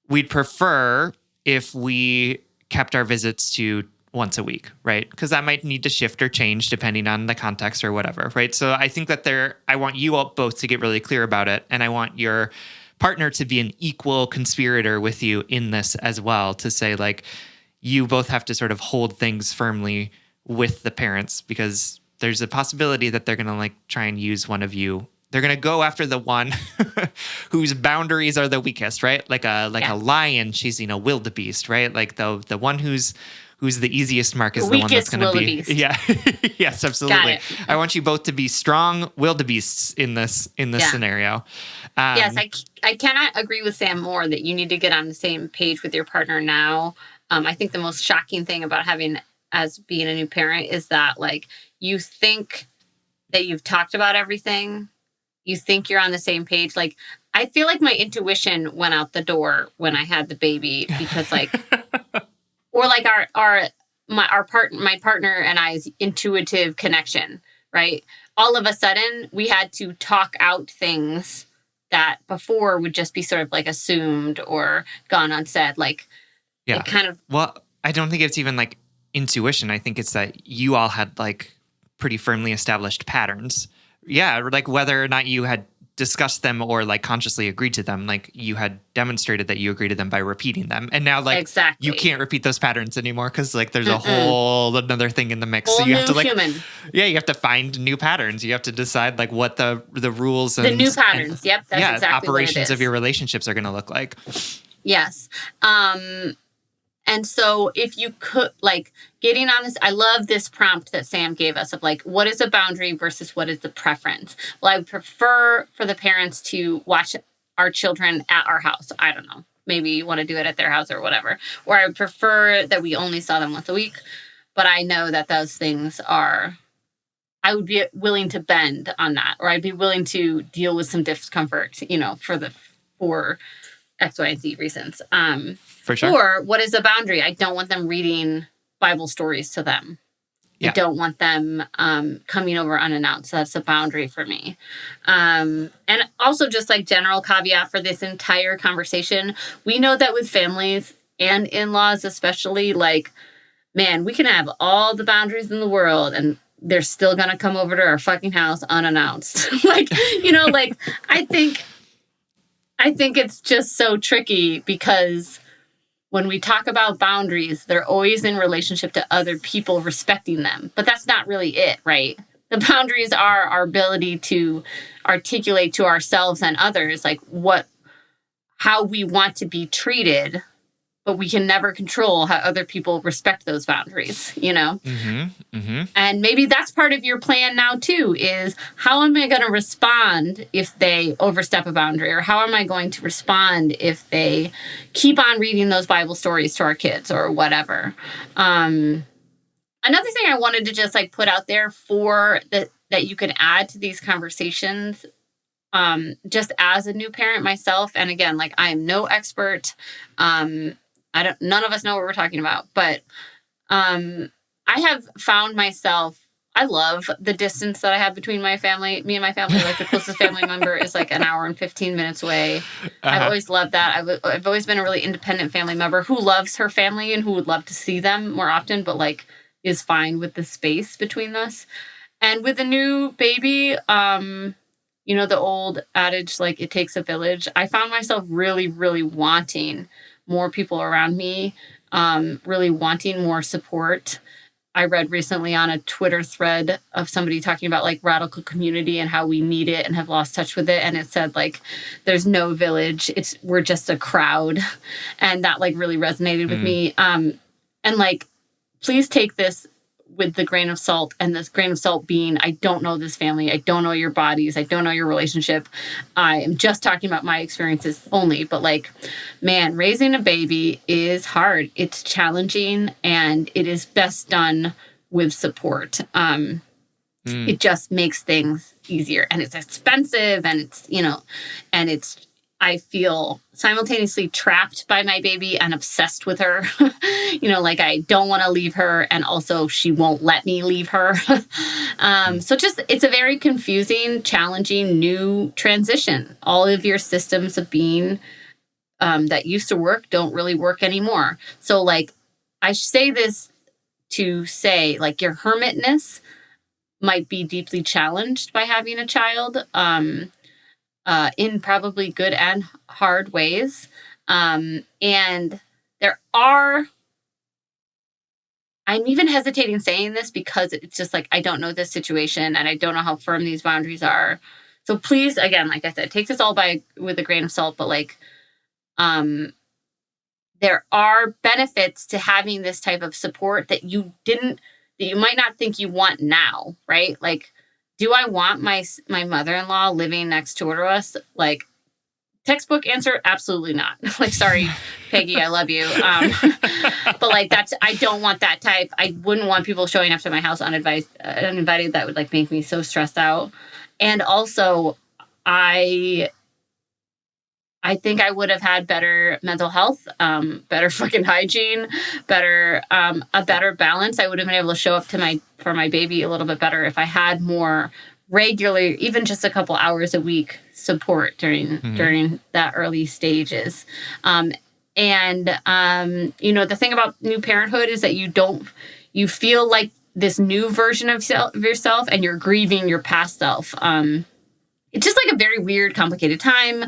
we'd prefer if we kept our visits to once a week, right? Because that might need to shift or change depending on the context or whatever, right? So I think that I want you all both to get really clear about it. And I want your partner to be an equal conspirator with you in this as well, to say you both have to sort of hold things firmly with the parents, because there's a possibility that they're going to try and use one of you. They're going to go after the one whose boundaries are the weakest, right? Like a lion chasing a wildebeest, right? The one who's the easiest mark is the one that's going to be. Yeah. Yes, absolutely. I want you both to be strong wildebeests in this scenario. Yes, I cannot agree with Sam more that you need to get on the same page with your partner now. I think the most shocking thing about being a new parent is that you think that you've talked about everything. You think you're on the same page. I feel like my intuition went out the door when I had the baby, because or my partner and I's intuitive connection, right? All of a sudden we had to talk out things that before would just be sort of assumed or gone unsaid. Yeah. Well, I don't think it's even intuition. I think it's that you all had pretty firmly established patterns. Yeah, whether or not you had discussed them or consciously agreed to them, you had demonstrated that you agreed to them by repeating them. And now exactly. You can't repeat those patterns anymore because there's a whole another thing in the mix. Whole so you new have to human. Yeah, you have to find new patterns. You have to decide what the rules and the new patterns. Yep, that's exactly operations what it is. of your relationships are going to look like. Yes. And so if you could, getting on this, I love this prompt that Sam gave us of what is a boundary versus what is the preference? Well, I would prefer for the parents to watch our children at our house. I don't know. Maybe you want to do it at their house or whatever. Or I would prefer that we only saw them once a week. But I know that those things I would be willing to bend on that. Or I'd be willing to deal with some discomfort, for X, Y, and Z reasons. For sure. Or what is a boundary? I don't want them reading Bible stories to them. Yeah. I don't want them coming over unannounced. That's a boundary for me. And also just general caveat for this entire conversation, we know that with families and in-laws especially, man, we can have all the boundaries in the world and they're still going to come over to our fucking house unannounced. I think it's just so tricky because when we talk about boundaries, they're always in relationship to other people respecting them. But that's not really it, right? The boundaries are our ability to articulate to ourselves and others how we want to be treated but we can never control how other people respect those boundaries, And maybe that's part of your plan now too, is how am I going to respond if they overstep a boundary, or how am I going to respond if they keep on reading those Bible stories to our kids or whatever. Another thing I wanted to just put out there for that you can add to these conversations, just as a new parent myself. And again, I am no expert. None of us know what we're talking about, but I have found myself, I love the distance that I have between me and my family. The closest family member is an hour and 15 minutes away. I've always loved that. I've always been a really independent family member who loves her family and who would love to see them more often, but is fine with the space between us. And with a new baby, the old adage, it takes a village. I found myself really, really wanting more people around me, really wanting more support. I read recently on a Twitter thread of somebody talking about radical community and how we need it and have lost touch with it. And it said there's no village. We're just a crowd. And that really resonated with me. And please take this with the grain of salt, and this grain of salt being, I don't know this family. I don't know your bodies. I don't know your relationship. I am just talking about my experiences only. But man, raising a baby is hard. It's challenging, and it is best done with support. It just makes things easier, and it's expensive, and I feel simultaneously trapped by my baby and obsessed with her. I don't want to leave her, and also she won't let me leave her. So it's a very confusing, challenging, new transition. All of your systems of being that used to work don't really work anymore. So I say this to say your hermitness might be deeply challenged by having a child. In probably good and hard ways. And I'm even hesitating saying this because it's just I don't know this situation and I don't know how firm these boundaries are. So please, again, like I said, take this all with a grain of salt, but there are benefits to having this type of support that you might not think you want now, right? Do I want my mother-in-law living next door to us? Textbook answer, absolutely not. Sorry, Peggy, I love you. But that's, I don't want that type. I wouldn't want people showing up to my house uninvited. That would make me so stressed out. And also, I think I would have had better mental health, better fucking hygiene, a better balance. I would have been able to show up for my baby a little bit better if I had more regular, even just a couple hours a week support during that early stages. The thing about new parenthood is that you feel like this new version of yourself, and you're grieving your past self. It's just a very weird, complicated time,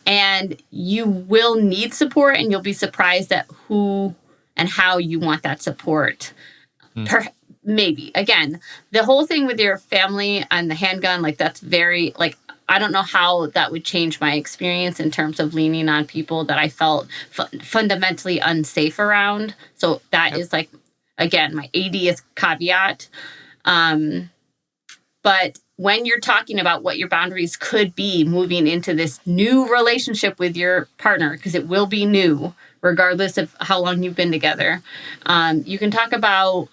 and you will need support, and you'll be surprised at who and how you want that support. Maybe. Again, the whole thing with your family and the handgun, that's very, I don't know how that would change my experience in terms of leaning on people that I felt fundamentally unsafe around. So that is again, my 80th caveat. But when you're talking about what your boundaries could be moving into this new relationship with your partner, because it will be new, regardless of how long you've been together, you can talk about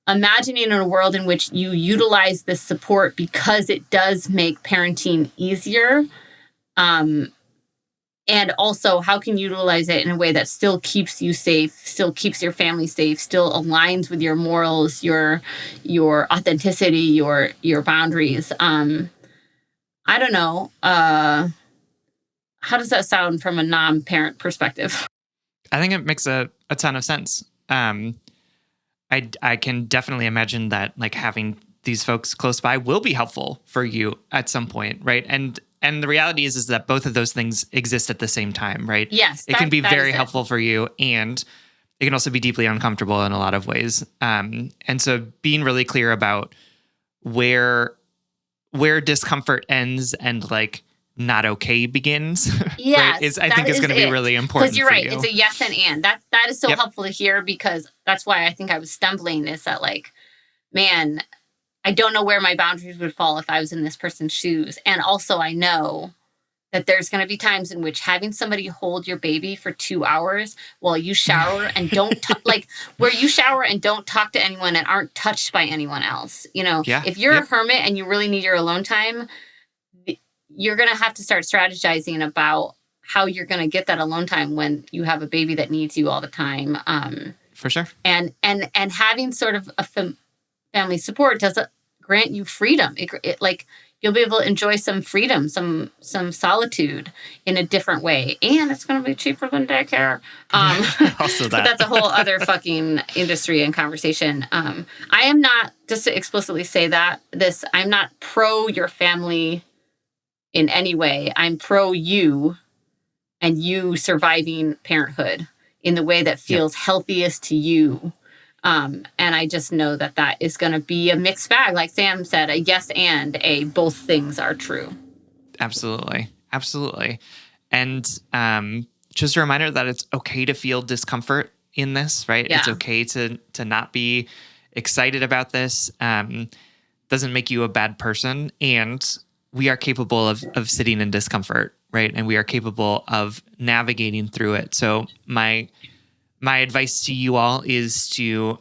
imagining a world in which you utilize this support because it does make parenting easier. And also, how can you utilize it in a way that still keeps you safe, still keeps your family safe, still aligns with your morals, your authenticity, your boundaries. I don't know. How does that sound from a non-parent perspective? I think it makes a ton of sense. I can definitely imagine that having these folks close by will be helpful for you at some point, right? And the reality is that both of those things exist at the same time, right? Yes. It can be very helpful for you, and it can also be deeply uncomfortable in a lot of ways. And so being really clear about where discomfort ends and not okay begins. Yes, right? I think is going to be really important. Because you're right. You. It's a yes and. That is so helpful to hear, because that's why I think I was stumbling, is that like, man, I don't know where my boundaries would fall if I was in this person's shoes. And also I know that there's going to be times in which having somebody hold your baby for 2 hours while you shower and don't like where you shower and don't talk to anyone and aren't touched by anyone else. You know, if you're a hermit and you really need your alone time, you're going to have to start strategizing about how you're going to get that alone time when you have a baby that needs you all the time. For sure. And having sort of a family support does grant you freedom. It like, you'll be able to enjoy some freedom, some solitude in a different way. And it's going to be cheaper than daycare. Also that. But that's a whole other fucking industry and conversation. I am not, just to explicitly say that, I'm not pro your family in any way. I'm pro you and you surviving parenthood in the way that feels healthiest to you. And I just know that is going to be a mixed bag. Like Sam said, a yes and a both things are true. Absolutely. Absolutely. And just a reminder that it's okay to feel discomfort in this, right? Yeah. It's okay to not be excited about this. Doesn't make you a bad person. And we are capable of sitting in discomfort, right? And we are capable of navigating through it. So my advice to you all is to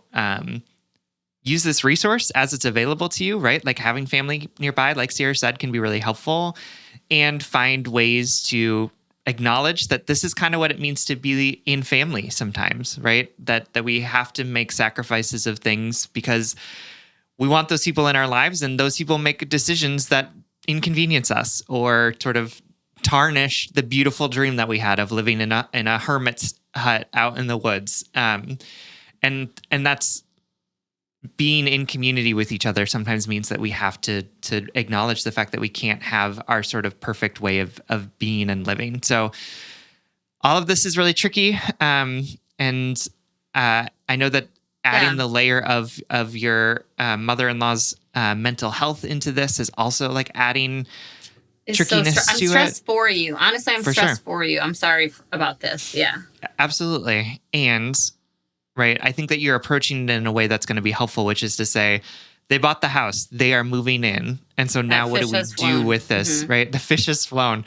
use this resource as it's available to you, right? Like having family nearby, like Sierra said, can be really helpful, and find ways to acknowledge that this is kind of what it means to be in family sometimes, right? That we have to make sacrifices of things because we want those people in our lives, and those people make decisions that inconvenience us or sort of tarnish the beautiful dream that we had of living in a hermit's hut out in the woods. And that's being in community with each other sometimes means that we have to acknowledge the fact that we can't have our sort of perfect way of being and living. So all of this is really tricky. And I know that adding the layer of your mother-in-law's mental health into this is also like adding trickiness to it. I'm stressed for you. Honestly, I'm stressed for you. I'm sorry about this. Yeah. Absolutely. And right, I think that you're approaching it in a way that's going to be helpful, which is to say, they bought the house, they are moving in. And so now what do we do with this, right? The fish has flown.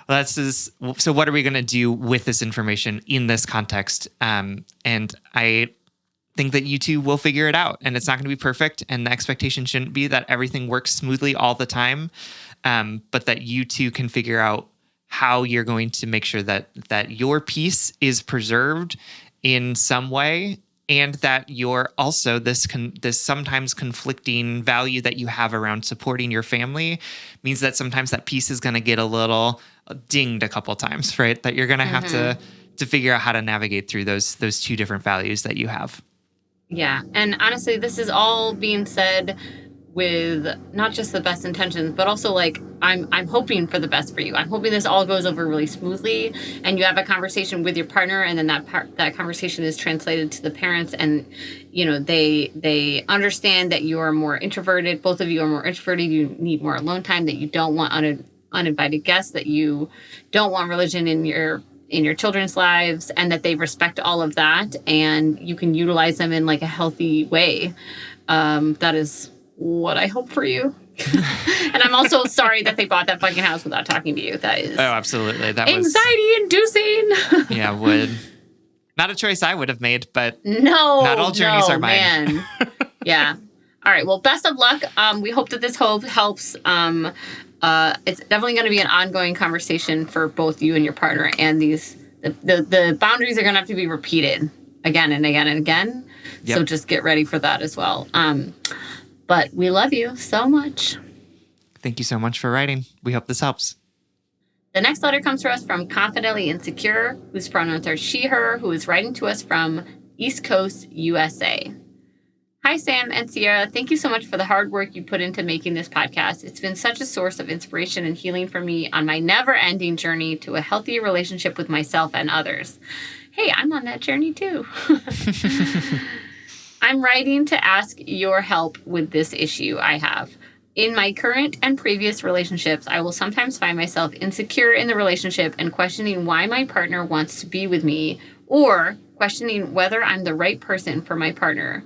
So what are we going to do with this information in this context? And I think that you two will figure it out, and it's not going to be perfect. And the expectation shouldn't be that everything works smoothly all the time. But that you two can figure out how you're going to make sure that your peace is preserved in some way, and that you're also this sometimes conflicting value that you have around supporting your family means that sometimes that peace is going to get a little dinged a couple times, right? That you're going to have to figure out how to navigate through those two different values that you have. Yeah, and honestly, this is all being said with not just the best intentions, but also like I'm hoping for the best for you. I'm hoping this all goes over really smoothly, and you have a conversation with your partner, and then that conversation is translated to the parents, and you know they understand that you are more introverted. Both of you are more introverted. You need more alone time. That you don't want uninvited guests. That you don't want religion in your children's lives, and that they respect all of that, and you can utilize them in like a healthy way. That is what I hope for you. And I'm also sorry that they bought that fucking house without talking to you. That is absolutely. That anxiety inducing. Yeah, not a choice I would have made, but not all journeys are mine. Man. Yeah. All right. Well, best of luck. We hope that this helps. It's definitely going to be an ongoing conversation for both you and your partner, and the boundaries are going to have to be repeated again and again and again. Yep. So just get ready for that as well. But we love you so much. Thank you so much for writing. We hope this helps. The next letter comes to us from Confidently Insecure, whose pronouns are she, her, who is writing to us from East Coast, USA. Hi, Sam and Sierra. Thank you so much for the hard work you put into making this podcast. It's been such a source of inspiration and healing for me on my never-ending journey to a healthy relationship with myself and others. Hey, I'm on that journey too. I'm writing to ask your help with this issue I have. In my current and previous relationships, I will sometimes find myself insecure in the relationship and questioning why my partner wants to be with me, or questioning whether I'm the right person for my partner.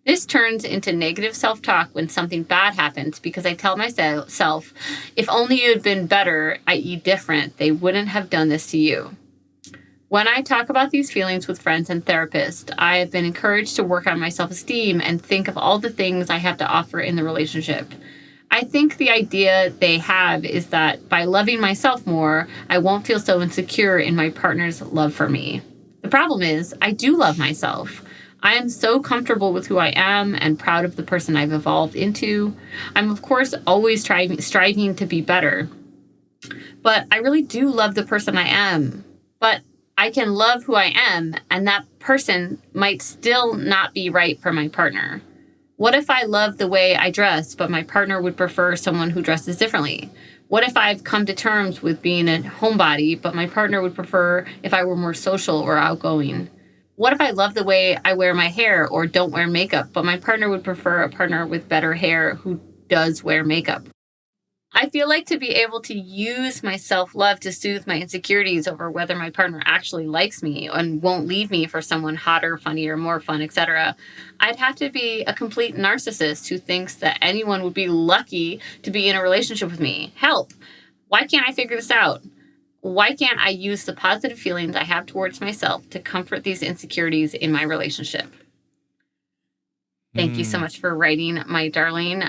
This turns into negative self-talk when something bad happens because I tell myself, if only you had been better, i.e. different, they wouldn't have done this to you. When I talk about these feelings with friends and therapists, I have been encouraged to work on my self-esteem and think of all the things I have to offer in the relationship. I think the idea they have is that by loving myself more, I won't feel so insecure in my partner's love for me. The problem is, I do love myself. I am so comfortable with who I am and proud of the person I've evolved into. I'm, of course, always striving to be better. But I really do love the person I am. But I can love who I am, and that person might still not be right for my partner. What if I love the way I dress, but my partner would prefer someone who dresses differently? What if I've come to terms with being a homebody, but my partner would prefer if I were more social or outgoing? What if I love the way I wear my hair or don't wear makeup, but my partner would prefer a partner with better hair who does wear makeup? I feel like to be able to use my self-love to soothe my insecurities over whether my partner actually likes me and won't leave me for someone hotter, funnier, more fun, etc., I'd have to be a complete narcissist who thinks that anyone would be lucky to be in a relationship with me. Help! Why can't I figure this out? Why can't I use the positive feelings I have towards myself to comfort these insecurities in my relationship? Thank you so much for writing, my darling.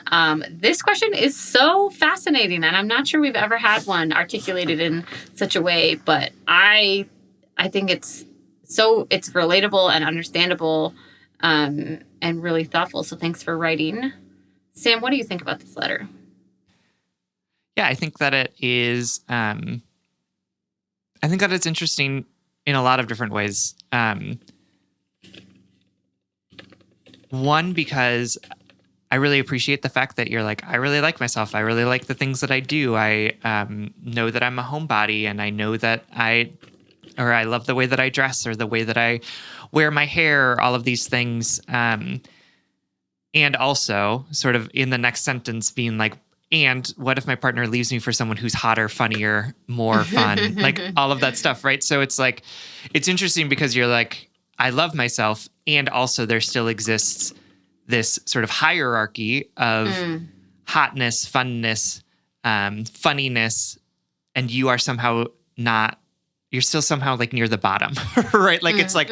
This question is so fascinating, and I'm not sure we've ever had one articulated in such a way, but I think it's relatable and understandable, and really thoughtful. So thanks for writing. Sam, what do you think about this letter? Yeah, I think that it is. I think that it's interesting in a lot of different ways. One, because I really appreciate the fact that you're like, I really like myself. I really like the things that I do. I know that I'm a homebody, and I know that I love the way that I dress or the way that I wear my hair, all of these things. And also sort of in the next sentence being like, and what if my partner leaves me for someone who's hotter, funnier, more fun, like all of that stuff, right? So it's like, it's interesting because you're like, I love myself, and also there still exists this sort of hierarchy of hotness, funness, funniness, and you are somehow not, you're still somehow like near the bottom, right? Like it's like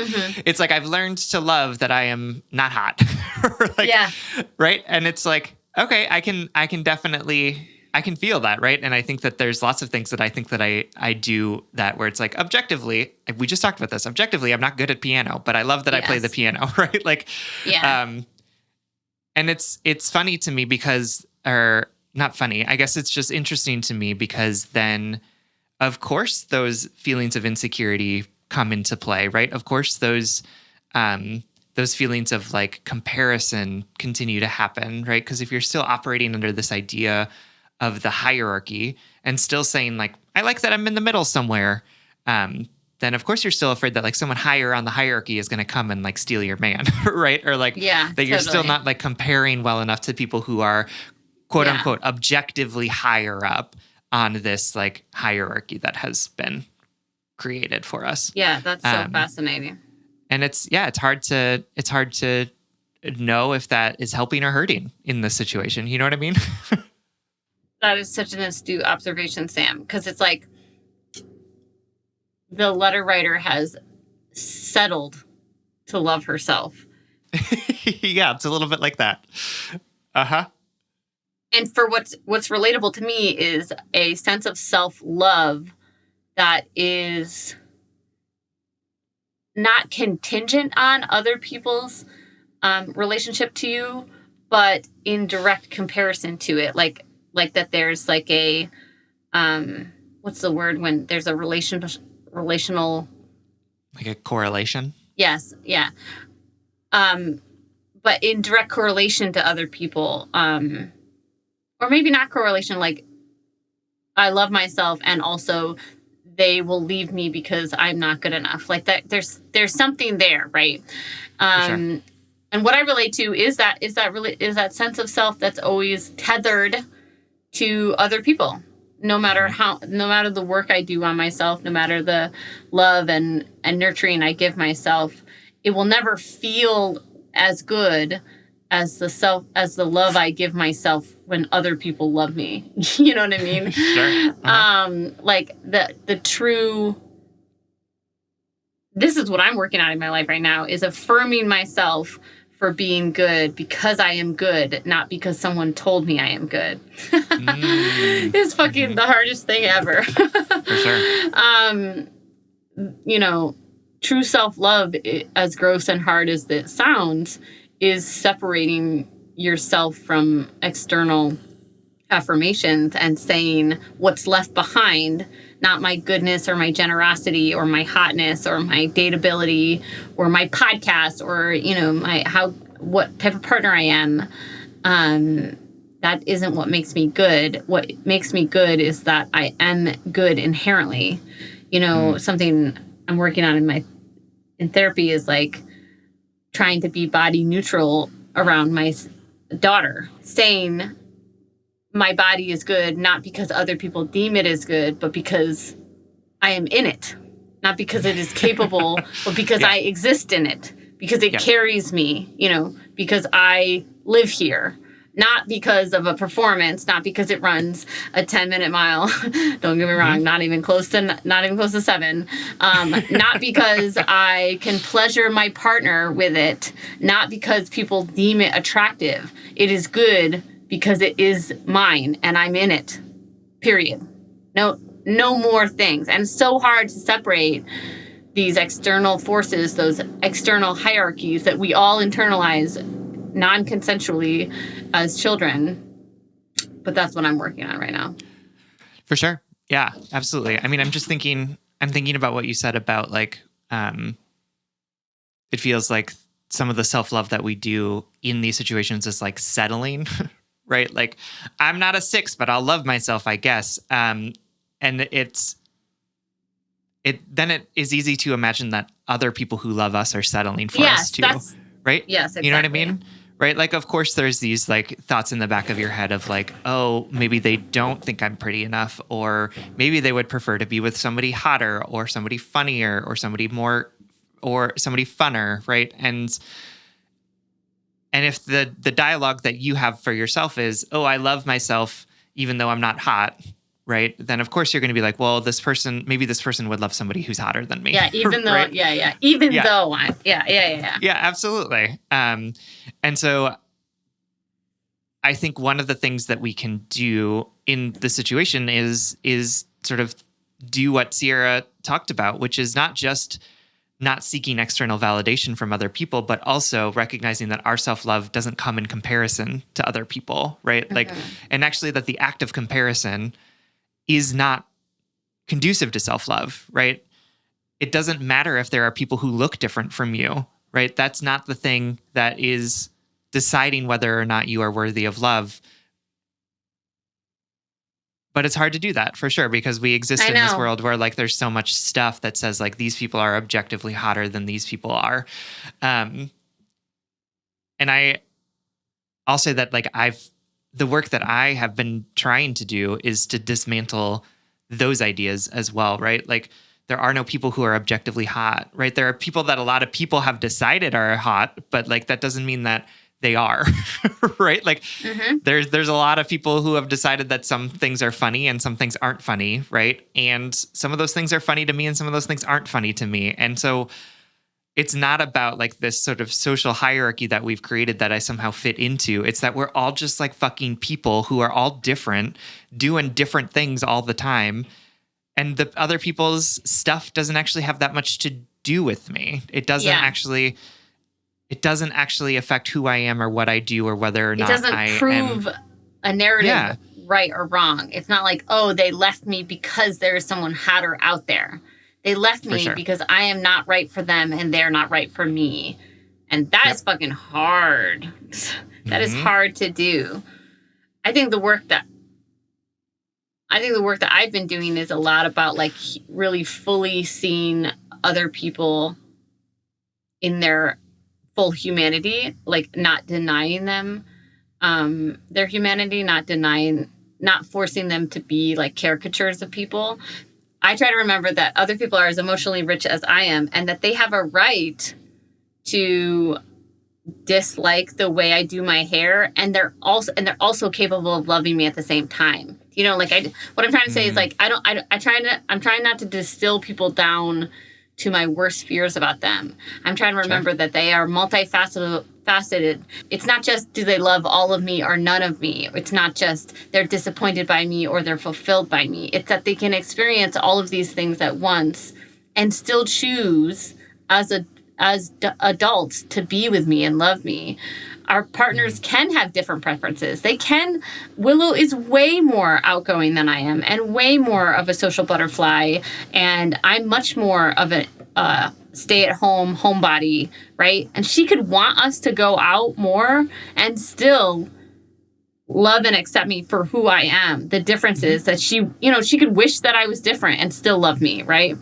I've learned to love that I am not hot, like, yeah, right? And it's like, okay, I can definitely, I can feel that, right? And I think that there's lots of things that I think that I do that where it's like objectively, we just talked about this. Objectively, I'm not good at piano, but I love that I play the piano, right? Like, and it's funny to me because, or not funny, I guess it's just interesting to me because then, of course, those feelings of insecurity come into play, right? Of course, those feelings of like comparison continue to happen, right? Because if you're still operating under this idea of the hierarchy and still saying like, I like that I'm in the middle somewhere, then of course you're still afraid that like someone higher on the hierarchy is going to come and like steal your man, right? Or like that you're still not like comparing well enough to people who are quote unquote objectively higher up on this like hierarchy that has been created for us. Yeah, that's so fascinating. And it's hard to know if that is helping or hurting in this situation. You know what I mean? That is such an astute observation, Sam, because it's like the letter writer has settled to love herself. Yeah, it's a little bit like that. Uh-huh. And for what's relatable to me is a sense of self-love that is not contingent on other people's relationship to you, but in direct comparison to it. Like that there's like a, what's the word when there's a relational. Like a correlation? Yes. Yeah. But in direct correlation to other people, or maybe not correlation, like I love myself and also they will leave me because I'm not good enough. Like that there's something there, right? Sure. And what I relate to is that sense of self that's always tethered to other people. No matter the work I do on myself, no matter the love and nurturing I give myself, it will never feel as good as the love I give myself when other people love me. You know what I mean? Sure. Like the true, this is what I'm working on in my life right now, is affirming myself for being good because I am good, not because someone told me I am good. It's fucking the hardest thing ever. For sure. You know, true self-love, as gross and hard as it sounds, is separating yourself from external affirmations and saying what's left behind, not my goodness or my generosity or my hotness or my dateability or my podcast or, you know, what type of partner I am. That isn't what makes me good. What makes me good is that I am good inherently. You know, something I'm working on in therapy is like trying to be body neutral around my daughter, saying my body is good, not because other people deem it as good, but because I am in it. Not because it is capable, but because I exist in it. Because it carries me, you know, because I live here. Not because of a performance, not because it runs a 10-minute mile. Don't get me wrong, not even close to 7. Not because I can pleasure my partner with it. Not because people deem it attractive. It is good because it is mine and I'm in it. Period. No more things. And it's so hard to separate these external forces, those external hierarchies that we all internalize non-consensually as children. But that's what I'm working on right now. For sure. Yeah, absolutely. I mean, I'm thinking about what you said about like, it feels like some of the self-love that we do in these situations is like settling, right? Like, I'm not a 6, but I'll love myself, I guess. And it is easy to imagine that other people who love us are settling for us too, right? Yes, exactly. You know what I mean? Right? Like, of course, there's these like thoughts in the back of your head of like, oh, maybe they don't think I'm pretty enough, or maybe they would prefer to be with somebody hotter or somebody funnier or somebody more or somebody funner, right? And if the dialogue that you have for yourself is, oh, I love myself even though I'm not hot, right? Then of course you're going to be like, well, maybe this person would love somebody who's hotter than me. Yeah, even though, right? though I'm, yeah. Yeah, absolutely. And so I think one of the things that we can do in the situation is sort of do what Sierra talked about, which is not just not seeking external validation from other people, but also recognizing that our self-love doesn't come in comparison to other people, right? Like, and actually that the act of comparison is not conducive to self-love, right? It doesn't matter if there are people who look different from you, right? That's not the thing that is deciding whether or not you are worthy of love. But it's hard to do that for sure, because we exist in this world where like there's so much stuff that says like these people are objectively hotter than these people are. And I'll say that like the work that I have been trying to do is to dismantle those ideas as well, right? Like there are no people who are objectively hot, right? There are people that a lot of people have decided are hot, but like that doesn't mean that they are, right? Like there's a lot of people who have decided that some things are funny and some things aren't funny, right? And some of those things are funny to me and some of those things aren't funny to me. And so it's not about like this sort of social hierarchy that we've created that I somehow fit into. It's that we're all just like fucking people who are all different, doing different things all the time. And the other people's stuff doesn't actually have that much to do with me. It doesn't actually affect who I am or what I do or whether or not I am. It doesn't prove a narrative right or wrong. It's not like, oh, they left me because there's someone hotter out there. They left me because I am not right for them and they're not right for me. And that is fucking hard. That is hard to do. I think the work that I've been doing is a lot about like really fully seeing other people in their full humanity, like not denying them their humanity, not denying not forcing them to be like caricatures of people. I try to remember that other people are as emotionally rich as I am, and that they have a right to dislike the way I do my hair, and they're also capable of loving me at the same time. You know, like what I'm trying to say is like I'm trying not to distill people down to my worst fears about them. I'm trying to remember that they are multifaceted. It's not just do they love all of me or none of me. It's not just they're disappointed by me or they're fulfilled by me. It's that they can experience all of these things at once and still choose as adults to be with me and love me. Our partners can have different preferences. Willow is way more outgoing than I am and way more of a social butterfly. And I'm much more of a stay-at-home homebody, right? And she could want us to go out more and still love and accept me for who I am. The difference is that she could wish that I was different and still love me, right?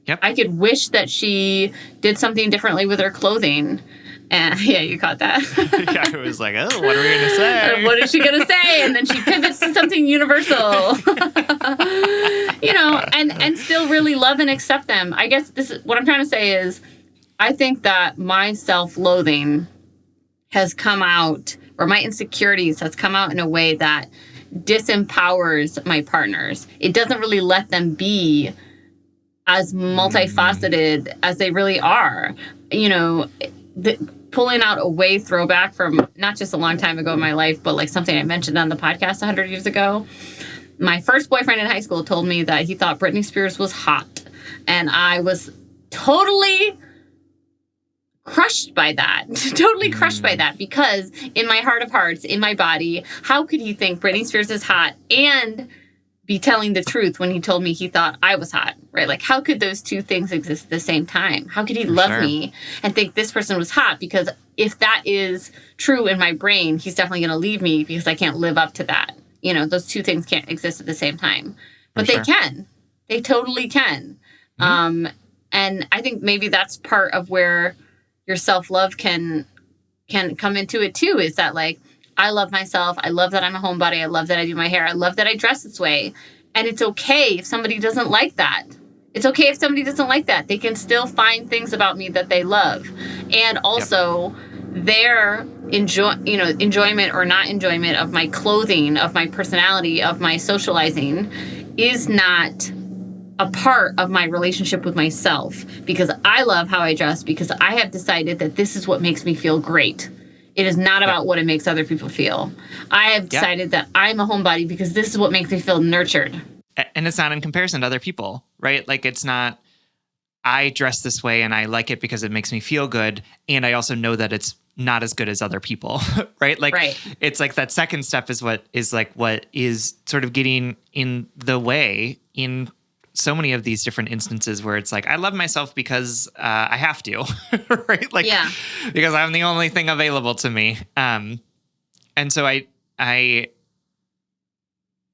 Yep. I could wish that she did something differently with her clothing. And yeah, you caught that. Yeah, I was like, oh, what are we going to say? What is she going to say? And then she pivots to something universal. And still really love and accept them. I guess what I'm trying to say is I think that my self-loathing has come out, or my insecurities has come out in a way that disempowers my partners. It doesn't really let them be as multifaceted as they really are. Pulling out a way throwback from not just a long time ago in my life, but like something I mentioned on the podcast 100 years ago. My first boyfriend in high school told me that he thought Britney Spears was hot. And I was totally crushed by that. Totally crushed by that, because in my heart of hearts, in my body, how could he think Britney Spears is hot and be telling the truth when he told me he thought I was hot, right? Like, how could those two things exist at the same time? How could he love me and think this person was hot? Because if that is true in my brain, he's definitely going to leave me because I can't live up to that. Those two things can't exist at the same time. But they can. They totally can. And I think maybe that's part of where your self-love can come into it too, is that like, I love myself. I love that I'm a homebody. I love that I do my hair. I love that I dress this way. And it's okay if somebody doesn't like that. It's okay if somebody doesn't like that. They can still find things about me that they love. And also their enjoyment or not enjoyment of my clothing, of my personality, of my socializing is not a part of my relationship with myself, because I love how I dress, because I have decided that this is what makes me feel great. It is not about what it makes other people feel. I have decided that I'm a homebody because this is what makes me feel nurtured. And it's not in comparison to other people, right? Like, it's not, I dress this way and I like it because it makes me feel good. And I also know that it's not as good as other people, right? Like, it's like that second step is what is sort of getting in the way in so many of these different instances where it's like, I love myself because I have to, right? Like, because I'm the only thing available to me. And so I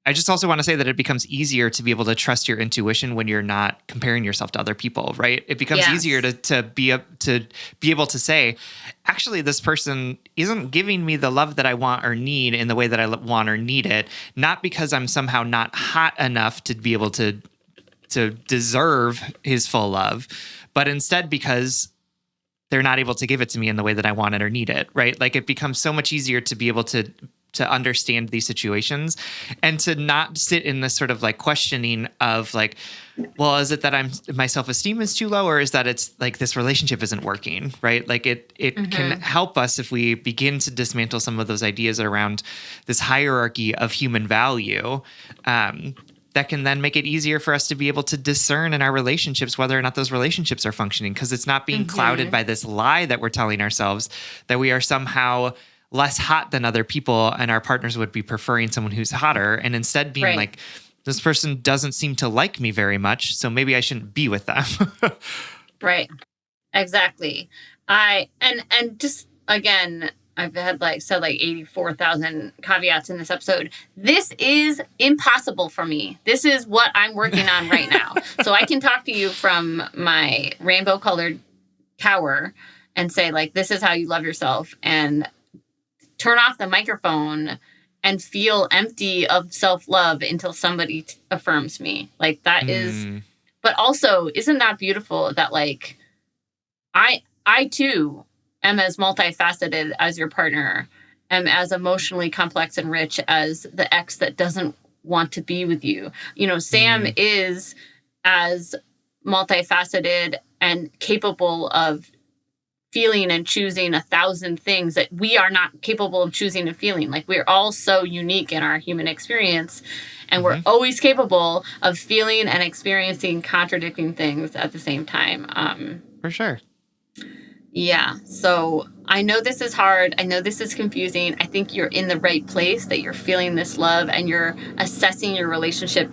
just also want to say that it becomes easier to be able to trust your intuition when you're not comparing yourself to other people, right? It becomes easier to be able to say, actually, this person isn't giving me the love that I want or need in the way that I want or need it, not because I'm somehow not hot enough to be able to deserve his full love, but instead because they're not able to give it to me in the way that I want it or need it, right? Like, it becomes so much easier to be able to understand these situations and to not sit in this sort of like questioning of like, well, is it that my self-esteem is too low, or is that it's like this relationship isn't working, right? Like, it can help us if we begin to dismantle some of those ideas around this hierarchy of human value, that can then make it easier for us to be able to discern in our relationships whether or not those relationships are functioning, because it's not being clouded by this lie that we're telling ourselves that we are somehow less hot than other people and our partners would be preferring someone who's hotter, and instead being like, this person doesn't seem to like me very much, so maybe I shouldn't be with them. Right. Exactly. And just again, I've had said 84,000 caveats in this episode. This is impossible for me. This is what I'm working on right now. So I can talk to you from my rainbow colored tower and say, like, this is how you love yourself, and turn off the microphone and feel empty of self-love until somebody affirms me. Like that is, but also isn't that beautiful that like I too am as multifaceted as your partner, am as emotionally complex and rich as the ex that doesn't want to be with you. You know, Sam is as multifaceted and capable of feeling and choosing 1,000 things that we are not capable of choosing and feeling. Like we're all so unique in our human experience, and we're always capable of feeling and experiencing contradicting things at the same time. For sure. Yeah. So I know this is hard. I know this is confusing. I think you're in the right place, that you're feeling this love and you're assessing your relationship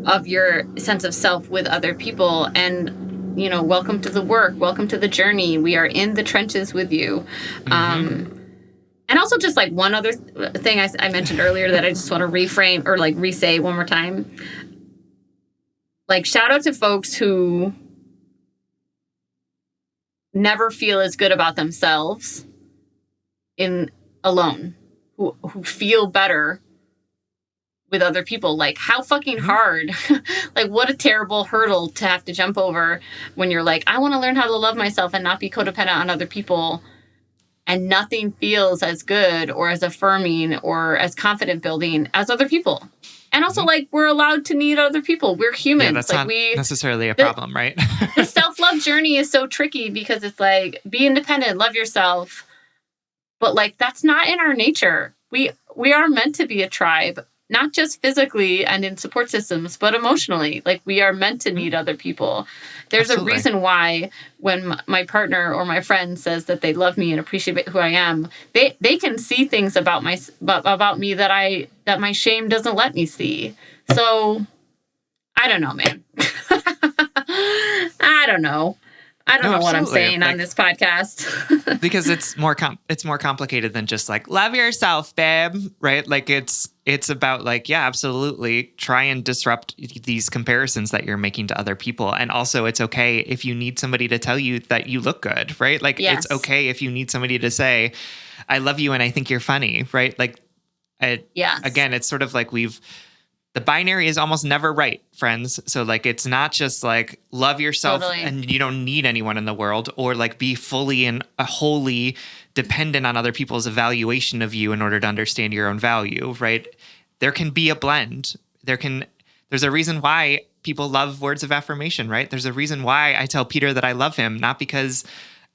of your sense of self with other people. And, you know, welcome to the work. Welcome to the journey. We are in the trenches with you. And also just like one other thing I mentioned earlier that I just want to reframe or like re-say one more time. Like shout out to folks who never feel as good about themselves in alone, who feel better with other people. Like how fucking hard, like what a terrible hurdle to have to jump over when you're like, I want to learn how to love myself and not be codependent on other people. And nothing feels as good or as affirming or as confident building as other people. And also, like, we're allowed to need other people. We're humans. Yeah, that's like, not necessarily a problem, right? The self-love journey is so tricky because it's like, be independent, love yourself. But, like, that's not in our nature. We are meant to be a tribe, not just physically and in support systems, but emotionally. Like, we are meant to need other people. There's Absolutely. a reason why when my partner or my friend says that they love me and appreciate who I am, they can see things about me that my shame doesn't let me see. So I don't know, man. I don't know. I don't know what I'm saying on this podcast. Because it's more complicated than just like love yourself, babe, right? Like it's about like, yeah, absolutely try and disrupt these comparisons that you're making to other people. And also it's okay if you need somebody to tell you that you look good, right? Like It's okay if you need somebody to say, I love you and I think you're funny, right? Like again, it's sort of like the binary is almost never right, friends. So like, it's not just like love yourself and you don't need anyone in the world, or like be fully and wholly dependent on other people's evaluation of you in order to understand your own value, right? There can be a blend. There's a reason why people love words of affirmation, right? There's a reason why I tell Peter that I love him, not because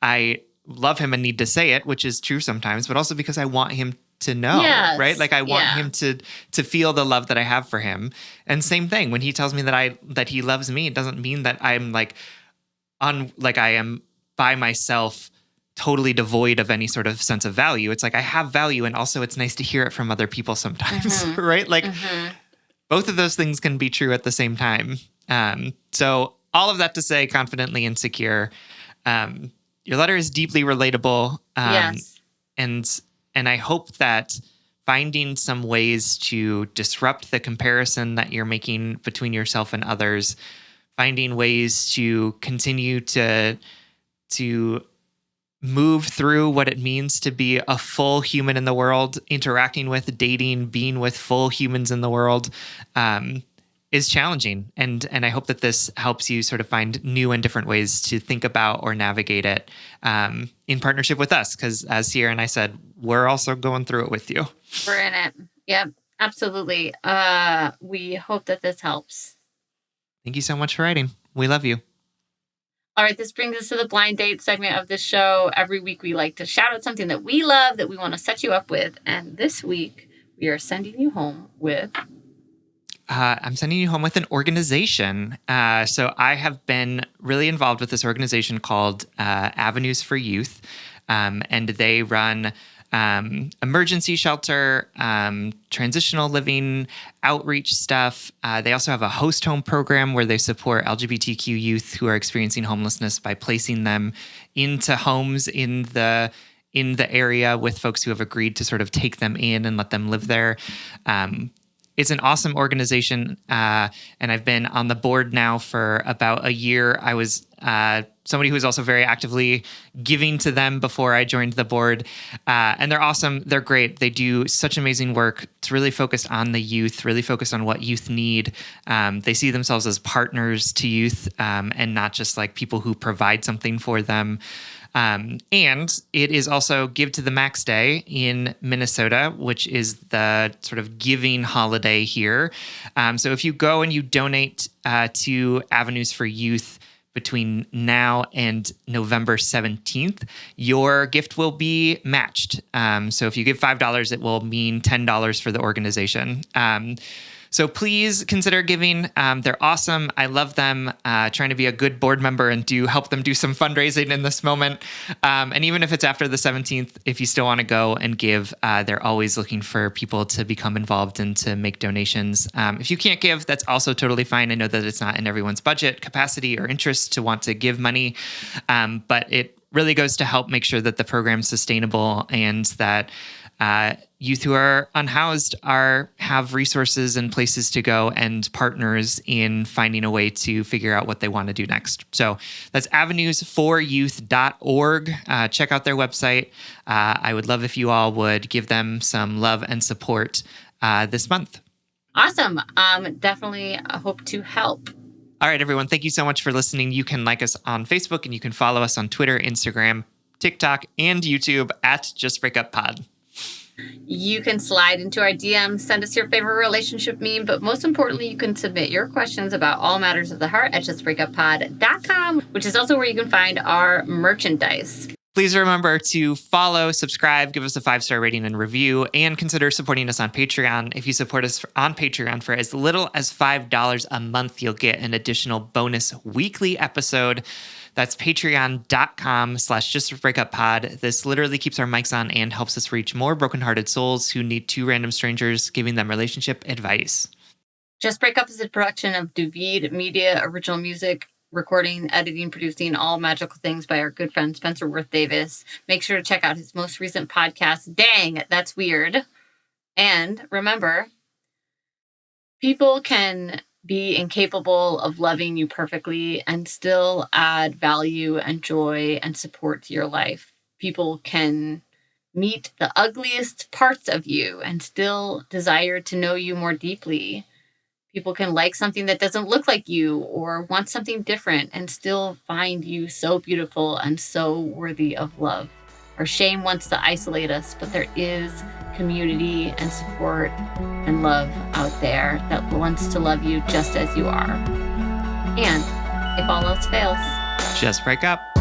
I love him and need to say it, which is true sometimes, but also because I want him to know, right? Like I want him to feel the love that I have for him. And same thing, when he tells me that he loves me, it doesn't mean that I'm like I am by myself totally devoid of any sort of sense of value. It's like I have value, and also it's nice to hear it from other people sometimes, right? Like both of those things can be true at the same time. So all of that to say, confidently insecure. Your letter is deeply relatable. Yes. And I hope that finding some ways to disrupt the comparison that you're making between yourself and others, finding ways to continue to move through what it means to be a full human in the world, interacting with, dating, being with full humans in the world, is challenging. And I hope that this helps you sort of find new and different ways to think about or navigate it in partnership with us. Because as Sierra and I said, we're also going through it with you. We're in it. Yep, absolutely. We hope that this helps. Thank you so much for writing. We love you. All right, this brings us to the blind date segment of this show. Every week we like to shout out something that we love, that we want to set you up with. And this week we are sending you home with... I'm sending you home with an organization. So I have been really involved with this organization called Avenues for Youth. And they run emergency shelter, transitional living, outreach stuff. They also have a host home program where they support LGBTQ youth who are experiencing homelessness by placing them into homes in the area with folks who have agreed to sort of take them in and let them live there. it's an awesome organization, and I've been on the board now for about a year. I was somebody who was also very actively giving to them before I joined the board. And they're awesome. They're great. They do such amazing work. It's really focused on the youth, really focused on what youth need. They see themselves as partners to youth, and not just like people who provide something for them. And it is also Give to the Max Day in Minnesota, which is the sort of giving holiday here. So if you go and you donate to Avenues for Youth between now and November 17th, your gift will be matched. So if you give $5, it will mean $10 for the organization. So please consider giving. They're awesome. I love them. Trying to be a good board member and help them do some fundraising in this moment. And even if it's after the 17th, if you still want to go and give, they're always looking for people to become involved and to make donations. If you can't give, that's also totally fine. I know that it's not in everyone's budget, capacity, or interest to want to give money, but it really goes to help make sure that the program's sustainable and that youth who are unhoused have resources and places to go and partners in finding a way to figure out what they want to do next. So that's avenuesforyouth.org. Check out their website. I would love if you all would give them some love and support this month. Awesome. Definitely hope to help. All right, everyone. Thank you so much for listening. You can like us on Facebook and you can follow us on Twitter, Instagram, TikTok, and YouTube at Just Break Up Pod. You can slide into our DMs, send us your favorite relationship meme, but most importantly, you can submit your questions about all matters of the heart at justbreakuppod.com, which is also where you can find our merchandise. Please remember to follow, subscribe, give us a 5-star rating and review, and consider supporting us on Patreon. If you support us on Patreon for as little as $5 a month, you'll get an additional bonus weekly episode. That's patreon.com/justbreakuppod. This literally keeps our mics on and helps us reach more brokenhearted souls who need two random strangers giving them relationship advice. Just Break Up is a production of Duvid Media, original music, recording, editing, producing, all magical things by our good friend Spencer Worth Davis. Make sure to check out his most recent podcast, Dang, That's Weird. And remember, people can be incapable of loving you perfectly and still add value and joy and support to your life. People can meet the ugliest parts of you and still desire to know you more deeply. People can like something that doesn't look like you or want something different and still find you so beautiful and so worthy of love. Our shame wants to isolate us, but there is community and support and love out there that wants to love you just as you are. And if all else fails, just break up.